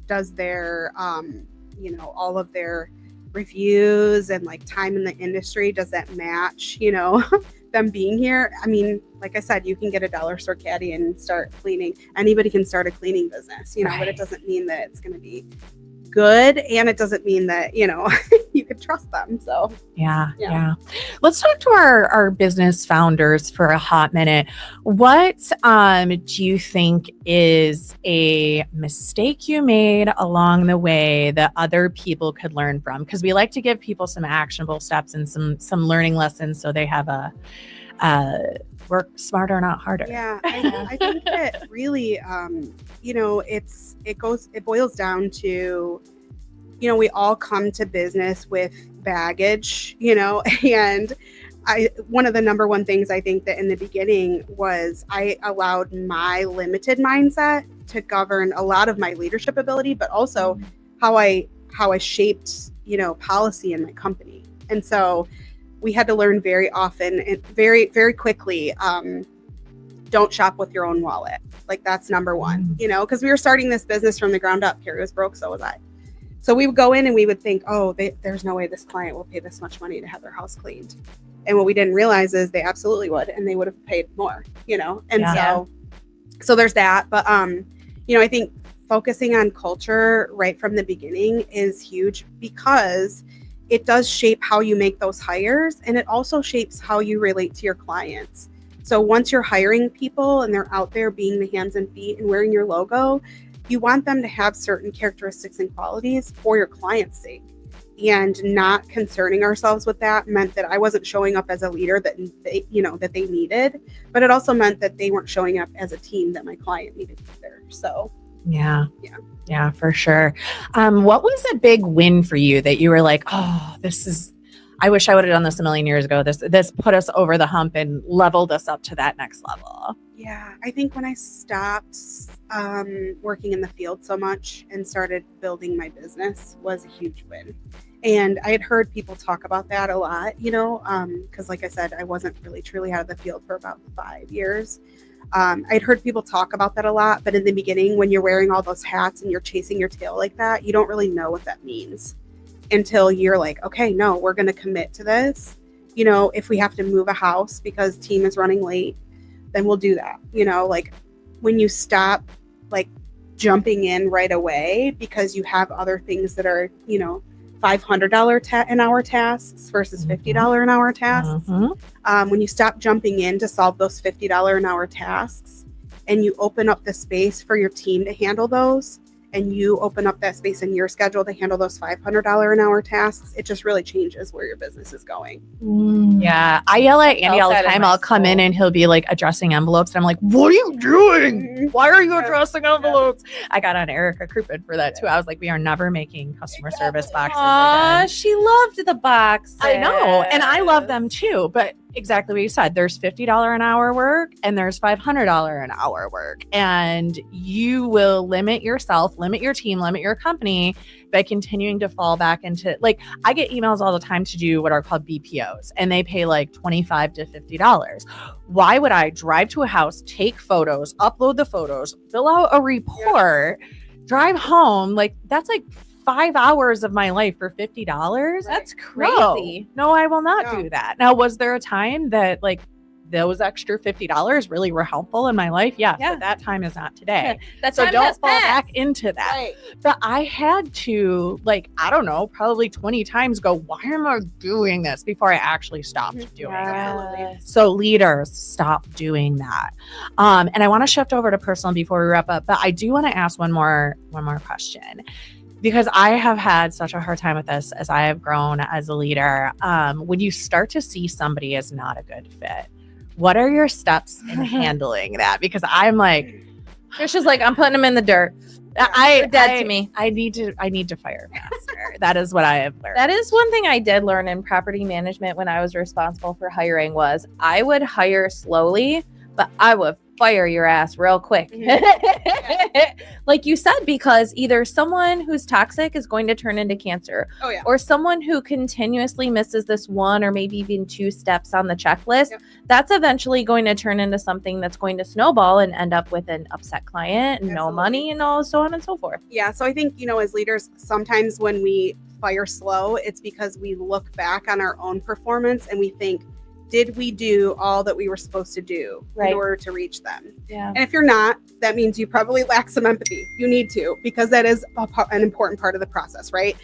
does their, all of their reviews and like time in the industry, does that match, them being here? I mean, like I said, you can get a dollar store caddy and start cleaning. Anybody can start a cleaning business, Right. But it doesn't mean that it's going to be good. And it doesn't mean that, you could trust them. So yeah. Let's talk to our business founders for a hot minute. What do you think is a mistake you made along the way that other people could learn from? Because we like to give people some actionable steps and some learning lessons so they have a work smarter, not harder. Yeah, I think that really, it boils down to, we all come to business with baggage, and one of the number one things I think that in the beginning was I allowed my limited mindset to govern a lot of my leadership ability, but also how I shaped, policy in my company. And so we had to learn very often and very, very quickly, don't shop with your own wallet. Like that's number one, because we were starting this business from the ground up. Carrie was broke, so was I. So we would go in and we would think, there's no way this client will pay this much money to have their house cleaned. And what we didn't realize is they absolutely would, and they would have paid more, And so there's that. But, I think focusing on culture right from the beginning is huge because it does shape how you make those hires. And it also shapes how you relate to your clients. So once you're hiring people and they're out there being the hands and feet and wearing your logo, you want them to have certain characteristics and qualities for your client's sake. And not concerning ourselves with that meant that I wasn't showing up as a leader that they needed, but it also meant that they weren't showing up as a team that my client needed either. So yeah, for sure. What was a big win for you that you were like, I wish I would have done this a million years ago. This put us over the hump and leveled us up to that next level. Yeah, I think when I stopped working in the field so much and started building my business was a huge win. And I had heard people talk about that a lot, because like I said, I wasn't really truly out of the field for about 5 years. I'd heard people talk about that a lot, but in the beginning, when you're wearing all those hats and you're chasing your tail like that, you don't really know what that means until you're like, okay, no, we're going to commit to this. If we have to move a house because team is running late, then we'll do that. Like when you stop like jumping in right away because you have other things that are, $500 an hour tasks versus $50 an hour tasks. When you stop jumping in to solve those $50 an hour tasks and you open up the space for your team to handle those, and you open up that space in your schedule to handle those $500 an hour tasks, it just really changes where your business is going. Yeah. I yell at Andy all the that in time. my I'll come in soul. and he'll be like addressing envelopes. And I'm like, what are you doing? Why are you addressing envelopes? I got on Erica Crouppen for that too. I was like, we are never making customer service boxes Aw, again. she loved the boxes. I know. And I love them too. But exactly what you said, there's $50 an hour work and there's $500 an hour work. And you will limit yourself, limit your team, limit your company by continuing to fall back into, like, I get emails all the time to do what are called BPOs, and they pay like $25 to $50. Why would I drive to a house, take photos, upload the photos, fill out a report, drive home? Like, that's like 5 hours of my life for $50. That's crazy. No, I will not No. do that. Now, was there a time that like those extra $50 really were helpful in my life? Yes, Yeah. but that time is not today. That So time don't has fall passed. back into that. Right. But I had to, like, I don't know, probably 20 times go, why am I doing this before I actually stopped doing it? Yes. So leaders, stop doing that. And I want to shift over to personal before we wrap up, but I do want to ask one more question, because I have had such a hard time with this as I have grown as a leader. When you start to see somebody as not a good fit, what are your steps in handling that? Because I'm like, Trisha's like, I'm putting them in the dirt. You're dead to me. I need to fire faster. That is what I have learned. That is one thing I did learn in property management when I was responsible for hiring was I would hire slowly, but I would fire your ass real quick. Like you said, because either someone who's toxic is going to turn into cancer, Oh yeah. or someone who continuously misses this one or maybe even 2 steps on the checklist, Yep. that's eventually going to turn into something that's going to snowball and end up with an upset client and no Absolutely. money and all so on and so forth. Yeah. So I think, as leaders, sometimes when we fire slow, it's because we look back on our own performance and we think, did we do all that we were supposed to do Right. in order to reach them? Yeah. And if you're not, that means you probably lack some empathy. You need to, because that is an important part of the process, right?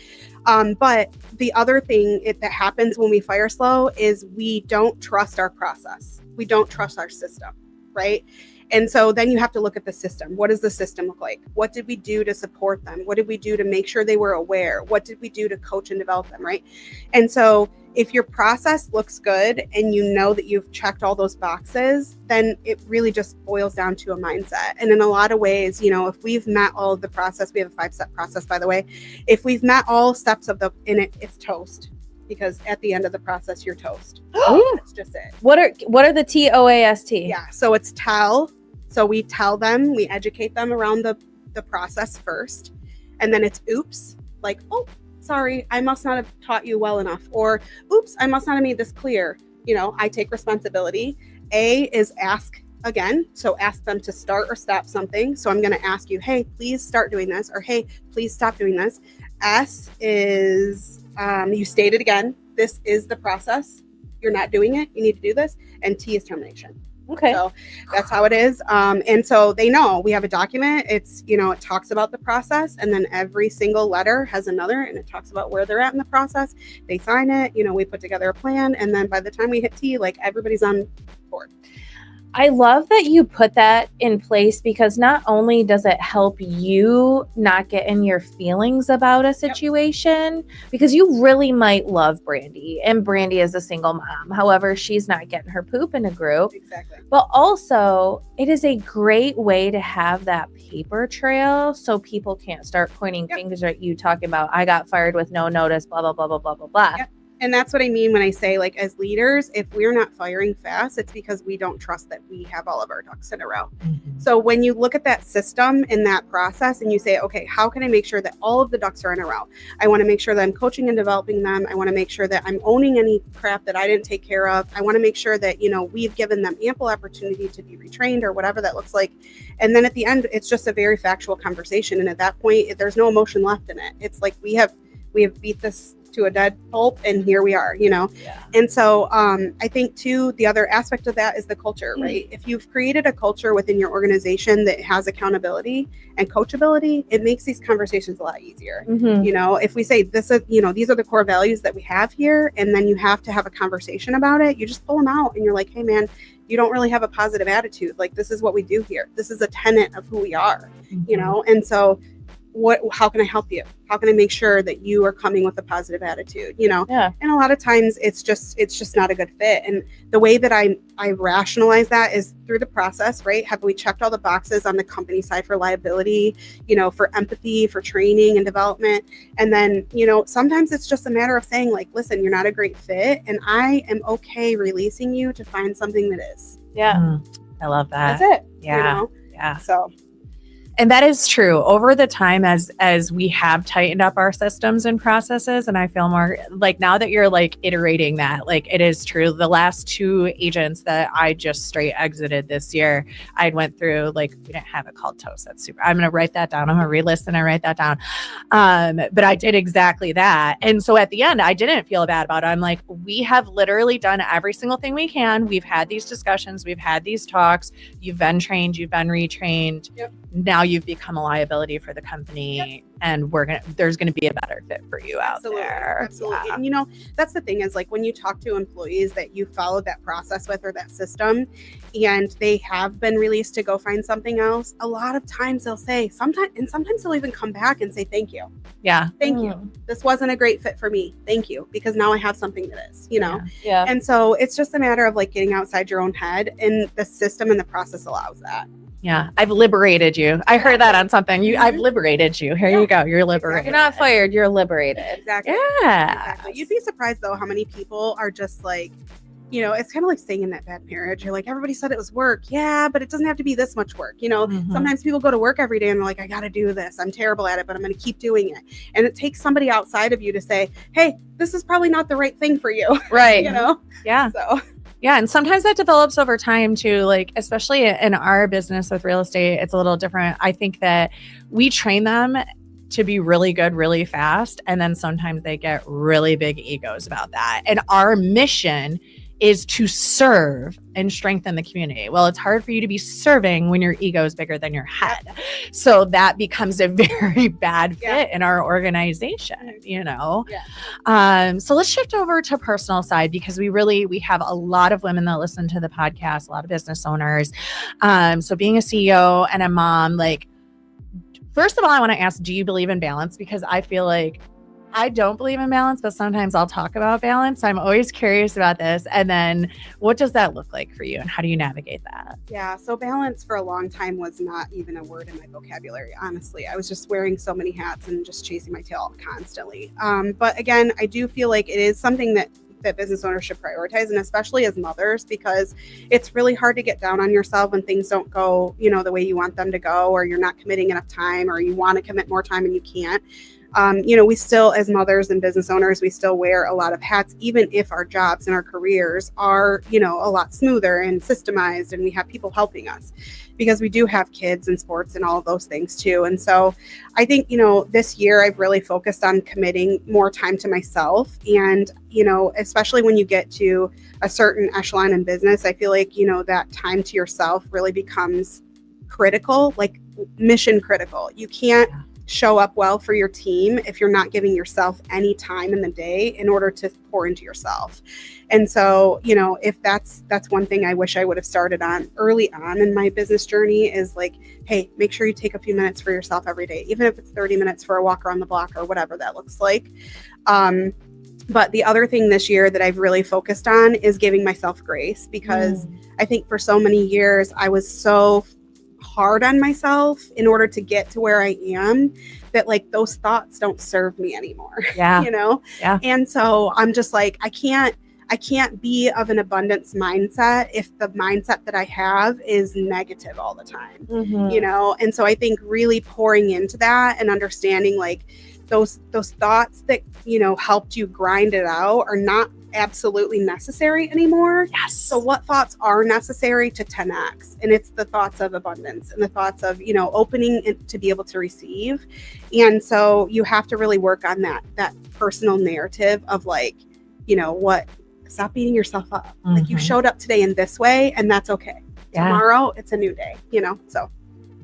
But the other thing that happens when we fire slow is we don't trust our process. We don't trust our system, right? And so then you have to look at the system. What does the system look like? What did we do to support them? What did we do to make sure they were aware? What did we do to coach and develop them, right? And so if your process looks good and you know that you've checked all those boxes, then it really just boils down to a mindset. And in a lot of ways, if we've met all of the process, we have a 5-step process, by the way. If we've met all steps it's toast, because at the end of the process, you're toast. That's just it. What are the TOAST? Yeah. So it's tell. So we tell them, we educate them around the process first. And then it's oops, like, oh, sorry, I must not have taught you well enough. Or oops, I must not have made this clear. I take responsibility. A is ask again. So ask them to start or stop something. So I'm going to ask you, hey, please start doing this, or hey, please stop doing this. S is you state it again. This is the process. You're not doing it. You need to do this. And T is termination. Okay. So that's how it is. And so they know we have a document. It's, it talks about the process, and then every single letter has another, and it talks about where they're at in the process. They sign it, we put together a plan. And then by the time we hit T, like everybody's on board. I love that you put that in place, because not only does it help you not get in your feelings about a situation, because you really might love Brandy, and Brandy is a single mom. However, she's not getting her poop in a group. Exactly. But also, it is a great way to have that paper trail so people can't start pointing fingers at you, talking about, I got fired with no notice, blah, blah, blah, blah, blah, blah, blah. Yep. And that's what I mean when I say, like, as leaders, if we're not firing fast, it's because we don't trust that we have all of our ducks in a row. Mm-hmm. So when you look at that system and that process and you say, okay, how can I make sure that all of the ducks are in a row? I want to make sure that I'm coaching and developing them. I want to make sure that I'm owning any crap that I didn't take care of. I want to make sure that, we've given them ample opportunity to be retrained, or whatever that looks like. And then at the end, it's just a very factual conversation. And at that point, there's no emotion left in it. It's like we have beat this to a dead pulp, and here we are, Yeah. And so I think too, the other aspect of that is the culture, right? If you've created a culture within your organization that has accountability and coachability, it makes these conversations a lot easier. Mm-hmm. If we say this is, these are the core values that we have here, and then you have to have a conversation about it, you just pull them out and you're like, hey man, you don't really have a positive attitude. Like, this is what we do here. This is a tenet of who we are, Mm-hmm. And so how can I help you? How can I make sure that you are coming with a positive attitude, you know? Yeah. And a lot of times it's just not a good fit. And the way that I rationalize that is through the process, right? Have we checked all the boxes on the company side for liability, you know, for empathy, for training and development? And then, you know, sometimes it's just a matter of saying like, listen, you're not a great fit, and I am okay releasing you to find something that is. Yeah. I love that. That's it. Yeah. You know? Yeah. So And that is true. Over the time, as we have tightened up our systems and processes, and I feel more like now that you're like iterating that, like it is true. The last 2 agents that I just straight exited this year, I went through, like, we didn't have it called toast. That's super. I'm gonna write that down. I'm gonna re-listen and write that down. But I did exactly that. And so at the end, I didn't feel bad about it. I'm like, we have literally done every single thing we can. We've had these discussions, we've had these talks. You've been trained, you've been retrained. Yep. Now you've become a liability for the company, and there's gonna be a better fit for you out there. Absolutely. Yeah. And you know, that's the thing is like when you talk to employees that you followed that process with or that system and they have been released to go find something else, a lot of times they'll say sometimes they'll even come back and say, thank you. Yeah. Thank you. This wasn't a great fit for me. Thank you. Because now I have something that is, you know? Yeah. And so it's just a matter of like getting outside your own head, and the system and the process allows that. Yeah. I've liberated you. I heard that on something. I've liberated you. Here you go. You're liberated. You're not fired. You're liberated. Exactly. Yeah. Exactly. You'd be surprised though how many people are just like, you know, it's kind of like staying in that bad marriage. You're like, everybody said it was work. Yeah, but it doesn't have to be this much work. You know, sometimes people go to work every day and they're like, I got to do this. I'm terrible at it, but I'm going to keep doing it. And it takes somebody outside of you to say, hey, this is probably not the right thing for you. Right. You know? Yeah. So. Yeah. And sometimes that develops over time too. Like, especially in our business with real estate, it's a little different. I think that we train them to be really good really fast. And then sometimes they get really big egos about that. And our mission is to serve and strengthen the community. Well, it's hard for you to be serving when your ego is bigger than your head. So that becomes a very bad fit in our organization, you know? Yeah. So let's shift over to personal side, because we have a lot of women that listen to the podcast, a lot of business owners. So being a CEO and a mom, like, first of all, I want to ask, do you believe in balance? Because I feel like I don't believe in balance, but sometimes I'll talk about balance. So I'm always curious about this. And then what does that look like for you, and how do you navigate that? Yeah. So balance for a long time was not even a word in my vocabulary. Honestly, I was just wearing so many hats and just chasing my tail constantly. But again, I do feel like it is something that business owners should prioritize, and especially as mothers, because it's really hard to get down on yourself when things don't go, you know, the way you want them to go, or you're not committing enough time, or you want to commit more time and you can't. You know, we still, as mothers and business owners, we still wear a lot of hats, even if our jobs and our careers are, you know, a lot smoother and systemized, and we have people helping us, because we do have kids and sports and all of those things too. And so I think, you know, this year I've really focused on committing more time to myself. And, you know, especially when you get to a certain echelon in business, I feel like, you know, that time to yourself really becomes critical, like mission critical. You can't show up well for your team if you're not giving yourself any time in the day in order to pour into yourself. And so, you know, if that's one thing I wish I would have started on early on in my business journey, is like, hey, make sure you take a few minutes for yourself every day, even if it's 30 minutes for a walk around the block or whatever that looks like. But the other thing this year that I've really focused on is giving myself grace, because I think for so many years I was so hard on myself in order to get to where I am, that like those thoughts don't serve me anymore. Yeah. You know? Yeah. And so I'm just like, I can't be of an abundance mindset if the mindset that I have is negative all the time, you know? And so I think really pouring into that and understanding like those thoughts that, you know, helped you grind it out are not absolutely necessary anymore. Yes. So what thoughts are necessary to 10x? And it's the thoughts of abundance and the thoughts of, you know, opening it to be able to receive. And so you have to really work on that personal narrative of like, you know, stop beating yourself up. Like you showed up today in this way, and that's okay. Yeah. Tomorrow it's a new day, you know? So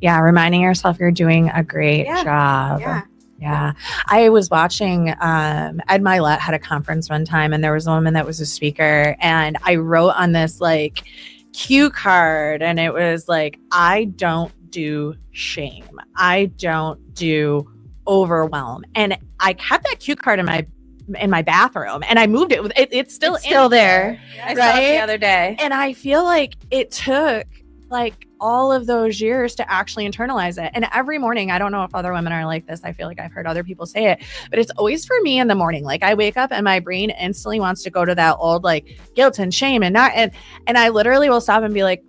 yeah, reminding yourself you're doing a great job. Yeah. I was watching, Ed Milet had a conference one time, and there was a woman that was a speaker, and I wrote on this like cue card, and it was like, I don't do shame. I don't do overwhelm. And I kept that cue card in my bathroom, and I moved it. It's still there. I saw it the other day. And I feel like it took like all of those years to actually internalize it. And every morning, I don't know if other women are like this. I feel like I've heard other people say it, but it's always for me in the morning. Like I wake up and my brain instantly wants to go to that old like guilt and shame and I literally will stop and be like,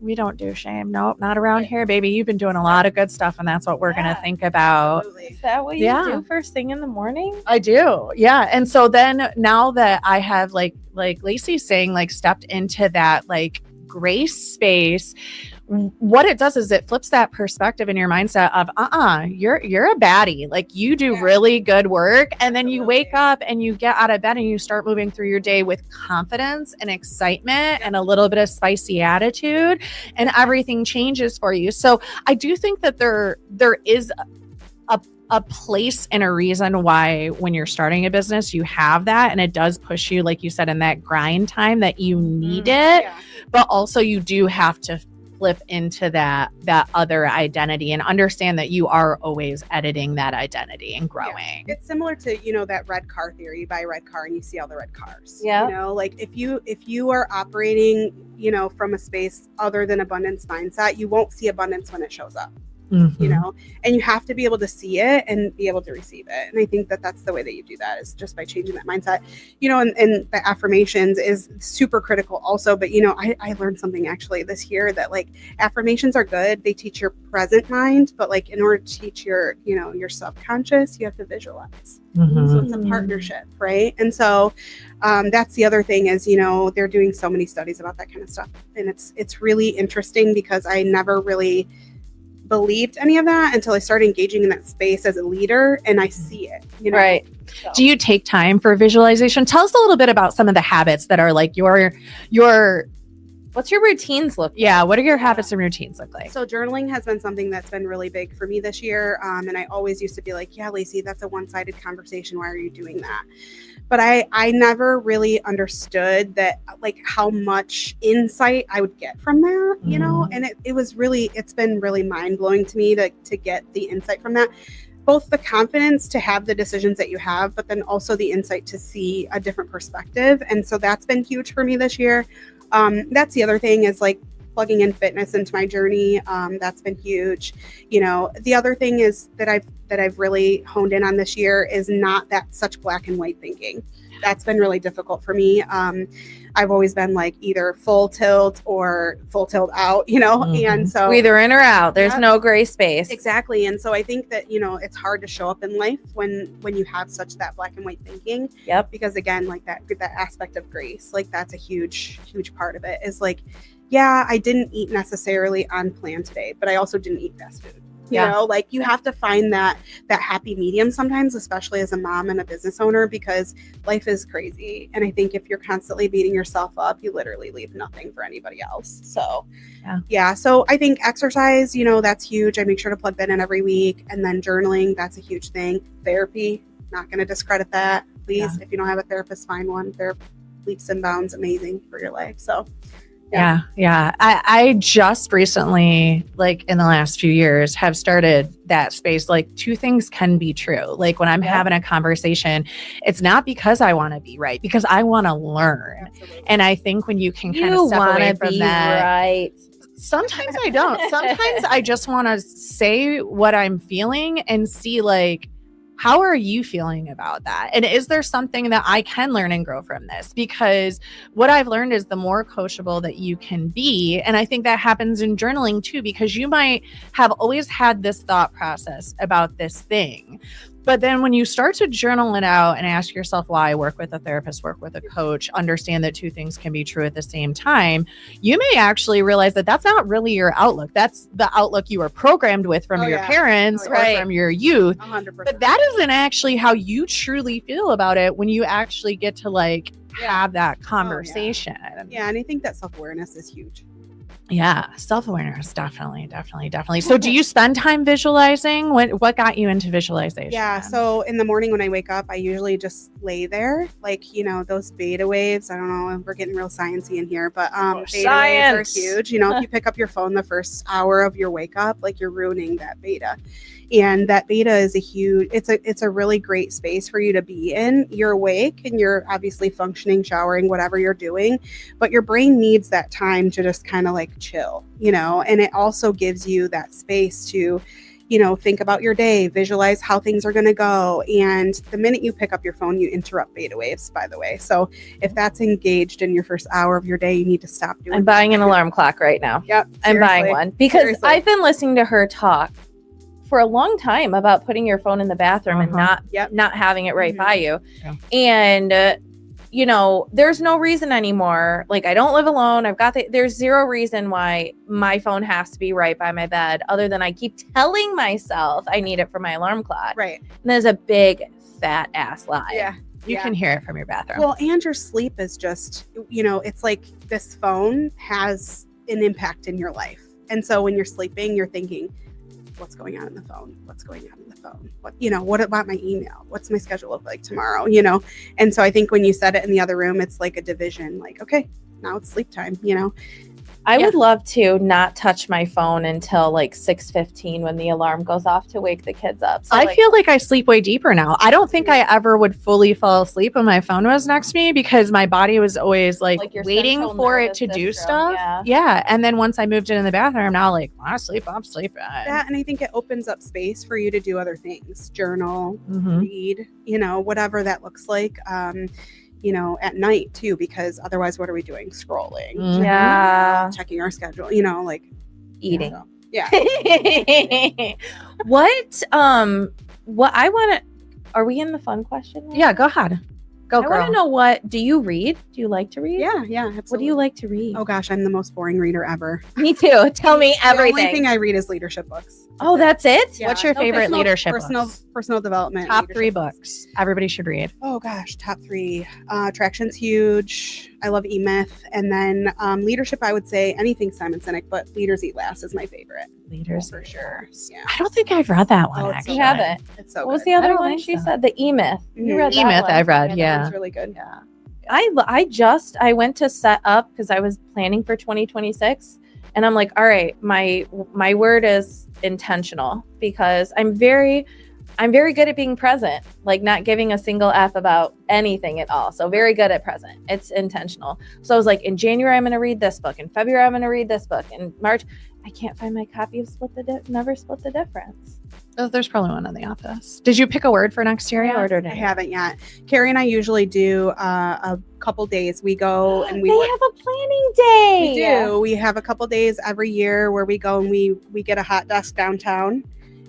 we don't do shame. Nope, not around here, baby. You've been doing a lot of good stuff, and that's what we're going to think about. Absolutely. Is that what you do first thing in the morning? I do. Yeah. And so then now that I have like Lacie's saying, like stepped into that like grace space, what it does is it flips that perspective in your mindset of you're a baddie, like you do really good work, and then you wake up and you get out of bed and you start moving through your day with confidence and excitement and a little bit of spicy attitude, and everything changes for you. So I do think that there is a place and a reason why when you're starting a business you have that, and it does push you, like you said, in that grind time that you need it, but also you do have to flip into that other identity and understand that you are always editing that identity and growing. It's similar to, that red car theory. You buy a red car and you see all the red cars. Like if you are operating, from a space other than abundance mindset, you won't see abundance when it shows up. And you have to be able to see it and be able to receive it. And I think that that's the way that you do that, is just by changing that mindset, and the affirmations is super critical also. But, I learned something actually this year that like affirmations are good. They teach your present mind, but like in order to teach your subconscious, you have to visualize. So it's a partnership, right? And so that's the other thing is, they're doing so many studies about that kind of stuff. And it's really interesting because I never really believed any of that until I started engaging in that space as a leader, and I see it, Right. So. Do you take time for visualization? Tell us a little bit about some of the habits that are like your what's your routines look like? Yeah, what are your habits and routines look like? So journaling has been something that's been really big for me this year. And I always used to be like, yeah, Lacie, that's a one-sided conversation. Why are you doing that? But I never really understood that, like how much insight I would get from that, and it's been really mind-blowing to me to get the insight from that. Both the confidence to have the decisions that you have, but then also the insight to see a different perspective. And so that's been huge for me this year. That's the other thing is like plugging in fitness into my journey. That's been huge. The other thing is that I've really honed in on this year is not that such black and white thinking. That's been really difficult for me. I've always been like either full tilt or full tilt out, and so either in or out. There's no gray space. Exactly. And so I think that, it's hard to show up in life when you have such that black and white thinking. Yep. Because again, like that aspect of grace, like that's a huge, huge part of it is like, yeah, I didn't eat necessarily on plan today, but I also didn't eat fast food. Like you have to find that happy medium sometimes, especially as a mom and a business owner, because life is crazy. And I think if you're constantly beating yourself up, you literally leave nothing for anybody else. So so I think exercise, that's huge. I make sure to plug that in every week. And then journaling, that's a huge thing. Therapy, not going to discredit that. Please, if you don't have a therapist, find one. They're leaps and bounds amazing for your life. So Yeah. I just recently, like in the last few years, have started that space. Like two things can be true. Like when I'm having a conversation, it's not because I want to be right, because I want to learn. Absolutely. And I think when you can kind of step away from that, right. Sometimes I don't. Sometimes I just want to say what I'm feeling and see like, how are you feeling about that? And is there something that I can learn and grow from this? Because what I've learned is the more coachable that you can be. And I think that happens in journaling too, because you might have always had this thought process about this thing. But then when you start to journal it out and ask yourself why, work with a therapist, work with a coach, understand that two things can be true at the same time, you may actually realize that that's not really your outlook. That's the outlook you were programmed with from your parents or from your youth. 100%. But that isn't actually how you truly feel about it when you actually get to like have that conversation. Yeah, and I think that self-awareness is huge. Yeah, self-awareness, definitely. So do you spend time visualizing? What got you into visualization? Yeah, so in the morning when I wake up, I usually just lay there, like, those beta waves. I don't know, we're getting real sciencey in here, but beta waves are huge. If you pick up your phone the first hour of your wake up, like you're ruining that beta. And that beta is it's a really great space for you to be in. You're awake and you're obviously functioning, showering, whatever you're doing, but your brain needs that time to just kind of like chill, and it also gives you that space to, think about your day, visualize how things are going to go. And the minute you pick up your phone, you interrupt beta waves, by the way. So if that's engaged in your first hour of your day, you need to stop doing I'm buying an alarm clock right now. Yep. I'm buying one because Seriously. I've been listening to her talk for a long time about putting your phone in the bathroom and not having it right by you. Yeah. And there's no reason anymore. Like, I don't live alone. There's zero reason why my phone has to be right by my bed, other than I keep telling myself I need it for my alarm clock. Right. And there's a big fat ass lie. Yeah. You can hear it from your bathroom. Well, and your sleep is just, it's like this phone has an impact in your life. And so when you're sleeping, you're thinking, what's going on in the phone? What's going on in the phone? What about my email? What's my schedule look like tomorrow? And so I think when you said it in the other room, it's like a division, like, okay, now it's sleep time, I would love to not touch my phone until like 6:15 when the alarm goes off to wake the kids up. So I feel like I sleep way deeper now. I don't think I ever would fully fall asleep when my phone was next to me because my body was always like your waiting central for it nervous to do system, stuff. Yeah. And then once I moved into the bathroom, now like, when I sleep, I'm sleeping. Yeah, and I think it opens up space for you to do other things, journal, Mhm. read, whatever that looks like. At night too, because otherwise what are we doing? Scrolling, Mhm. Yeah. checking our schedule, like Eating. so, yeah. What I want to, are we in the fun question now? Yeah, go ahead. Go, I want girl. to know do you read? Do you like to read? Yeah, absolutely. What do you like to read? Oh gosh, I'm the most boring reader ever. Me too. Tell me The only everything. thing I read is leadership books. Oh, that's it? Yeah. What's your favorite leadership books? Personal development. Top leadership 3 books everybody should read. Oh gosh, top 3. Traction's huge. I love E-Myth. And then leadership, I would say anything Simon Sinek, but Leaders Eat Last is my favorite. Leaders for sure. Yeah. I don't think I've read that one, Oh, it's actually. You haven't. It's so What was good. the other don't one think she so. said? The E-Myth. You Mhm. read that E-Myth one. I've read, That yeah. one's really good. Yeah. I went to set up because I was planning for 2026, and I'm like, all right, my word is intentional, because I'm very good at being present, like not giving a single F about anything at all. So very good at present. It's intentional. So I was like, in January, I'm going to read this book. In February, I'm going to read this book. In March, I can't find my copy of Never Split the Difference. Oh, there's probably one in the office. Did you pick a word for next year? I yet? ordered I it. haven't yet. Carrie and I usually do a couple days. We go and we They have a planning day. We do. We have a couple days every year where we go and we get a hot desk downtown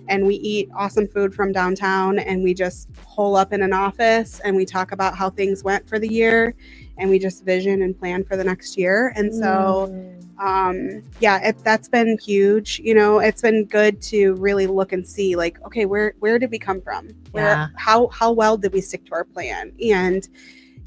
and we eat awesome food from downtown, and we just hole up in an office and we talk about how things went for the year, and we just vision and plan for the next year. And so that's been huge. It's been good to really look and see, like, okay, where did we come from? How well did we stick to our plan? And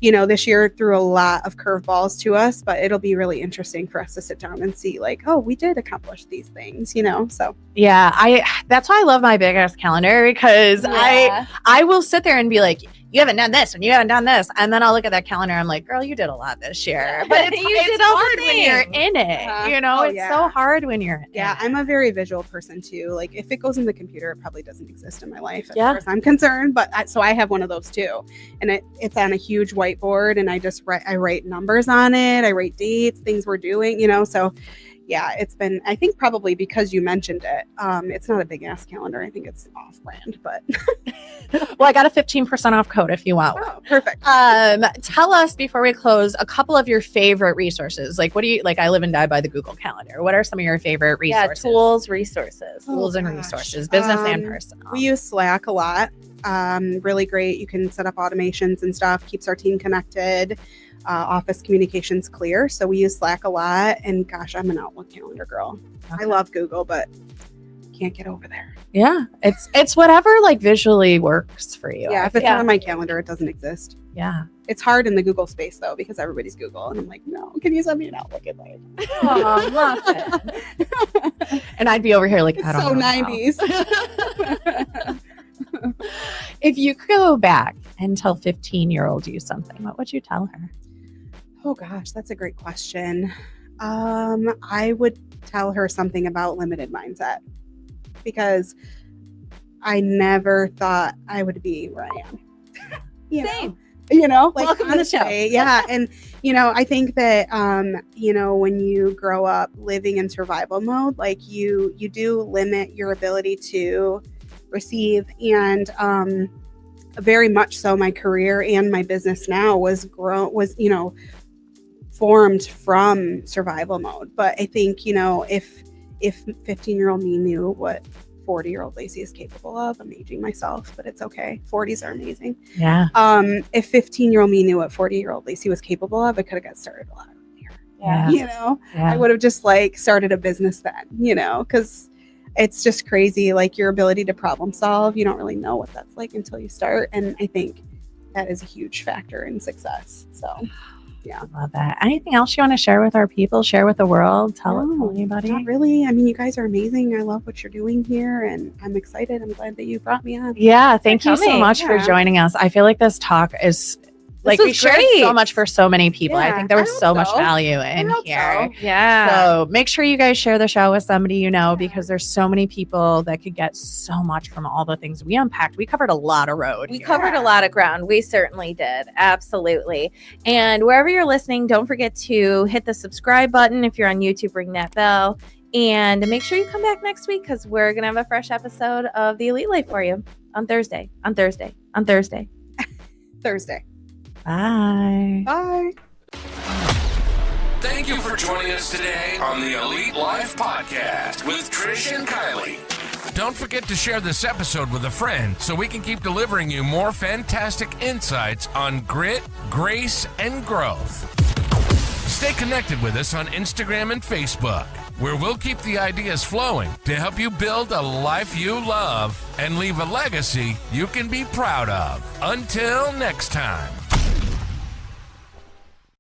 this year threw a lot of curveballs to us, but it'll be really interesting for us to sit down and see, like, oh, we did accomplish these things, so. Yeah, that's why I love my big ass calendar, because I will sit there and be like, you haven't done this and you haven't done this, and then I'll look at that calendar. I'm like, girl, you did a lot this year. But it's hard when you're in it. It's so hard when you're in it. Yeah, I'm a very visual person too. Like, if it goes in the computer, it probably doesn't exist in my life as Yeah. far as I'm concerned. But so I have one of those too, and it's on a huge whiteboard, and I write numbers on it. I write dates, things we're doing. So. Yeah, it's been, I think probably because you mentioned it, it's not a big ass calendar. I think it's off brand, but. Well, I got a 15% off code if you want one. Oh, perfect. Tell us before we close a couple of your favorite resources. Like, what do you like? I live and die by the Google Calendar. What are some of your favorite resources? Yeah, tools, resources. Tools and resources, business and personal. We use Slack a lot. Really great. You can set up automations and stuff, keeps our team connected. Office communications clear. So we use Slack a lot. And gosh, I'm an Outlook calendar girl. Okay. I love Google, but can't get over there. Yeah, it's whatever like visually works for you. Yeah, if it's not on my calendar, it doesn't exist. Yeah. It's hard in the Google space though, because everybody's Google, and I'm like, no, can you send me an Outlook invite? Oh, love it. And I'd be over here like, It's I don't so know. 90s. If you could go back and tell 15-year-old you something, what would you tell her? Oh gosh, that's a great question. I would tell her something about limited mindset, because I never thought I would be where I am. Same. Like Welcome to the show. honestly, yeah. And, I think that, when you grow up living in survival mode, like you do limit your ability to receive. And, very much so my career and my business now was formed from survival mode. But I think, if 15-year-old me knew what 40-year-old Lacie is capable of, I'm aging myself, but it's okay. 40s are amazing. Yeah. If 15-year-old me knew what 40-year-old Lacie was capable of, I could have got started a lot earlier. Yeah. I would have just started a business then, because it's just crazy. Like your ability to problem solve, you don't really know what that's like until you start. And I think that is a huge factor in success. So yeah. Love that. Anything else you want to share with our people, share with the world? Tell anybody? Not really. I mean, you guys are amazing. I love what you're doing here and I'm excited. I'm glad that you brought me on. Yeah. Thank you so coming. much for joining us. I feel like this talk is we was shared great. so much for so many people. I Yeah, think there was I hope so much so. value in hope here. so. Yeah. So make sure you guys share the show with somebody you know, because there's so many people that could get so much from all the things we unpacked. We covered a lot of road. We here. covered a lot of ground. We certainly did. Absolutely. And wherever you're listening, don't forget to hit the subscribe button. If you're on YouTube, ring that bell. And make sure you come back next week because we're going to have a fresh episode of The Elite Life for you on Thursday. Thursday. Bye. Bye. Thank you for joining us today on the Elite Life Podcast with Trish and Kylie. Don't forget to share this episode with a friend so we can keep delivering you more fantastic insights on grit, grace, and growth. Stay connected with us on Instagram and Facebook, where we'll keep the ideas flowing to help you build a life you love and leave a legacy you can be proud of. Until next time.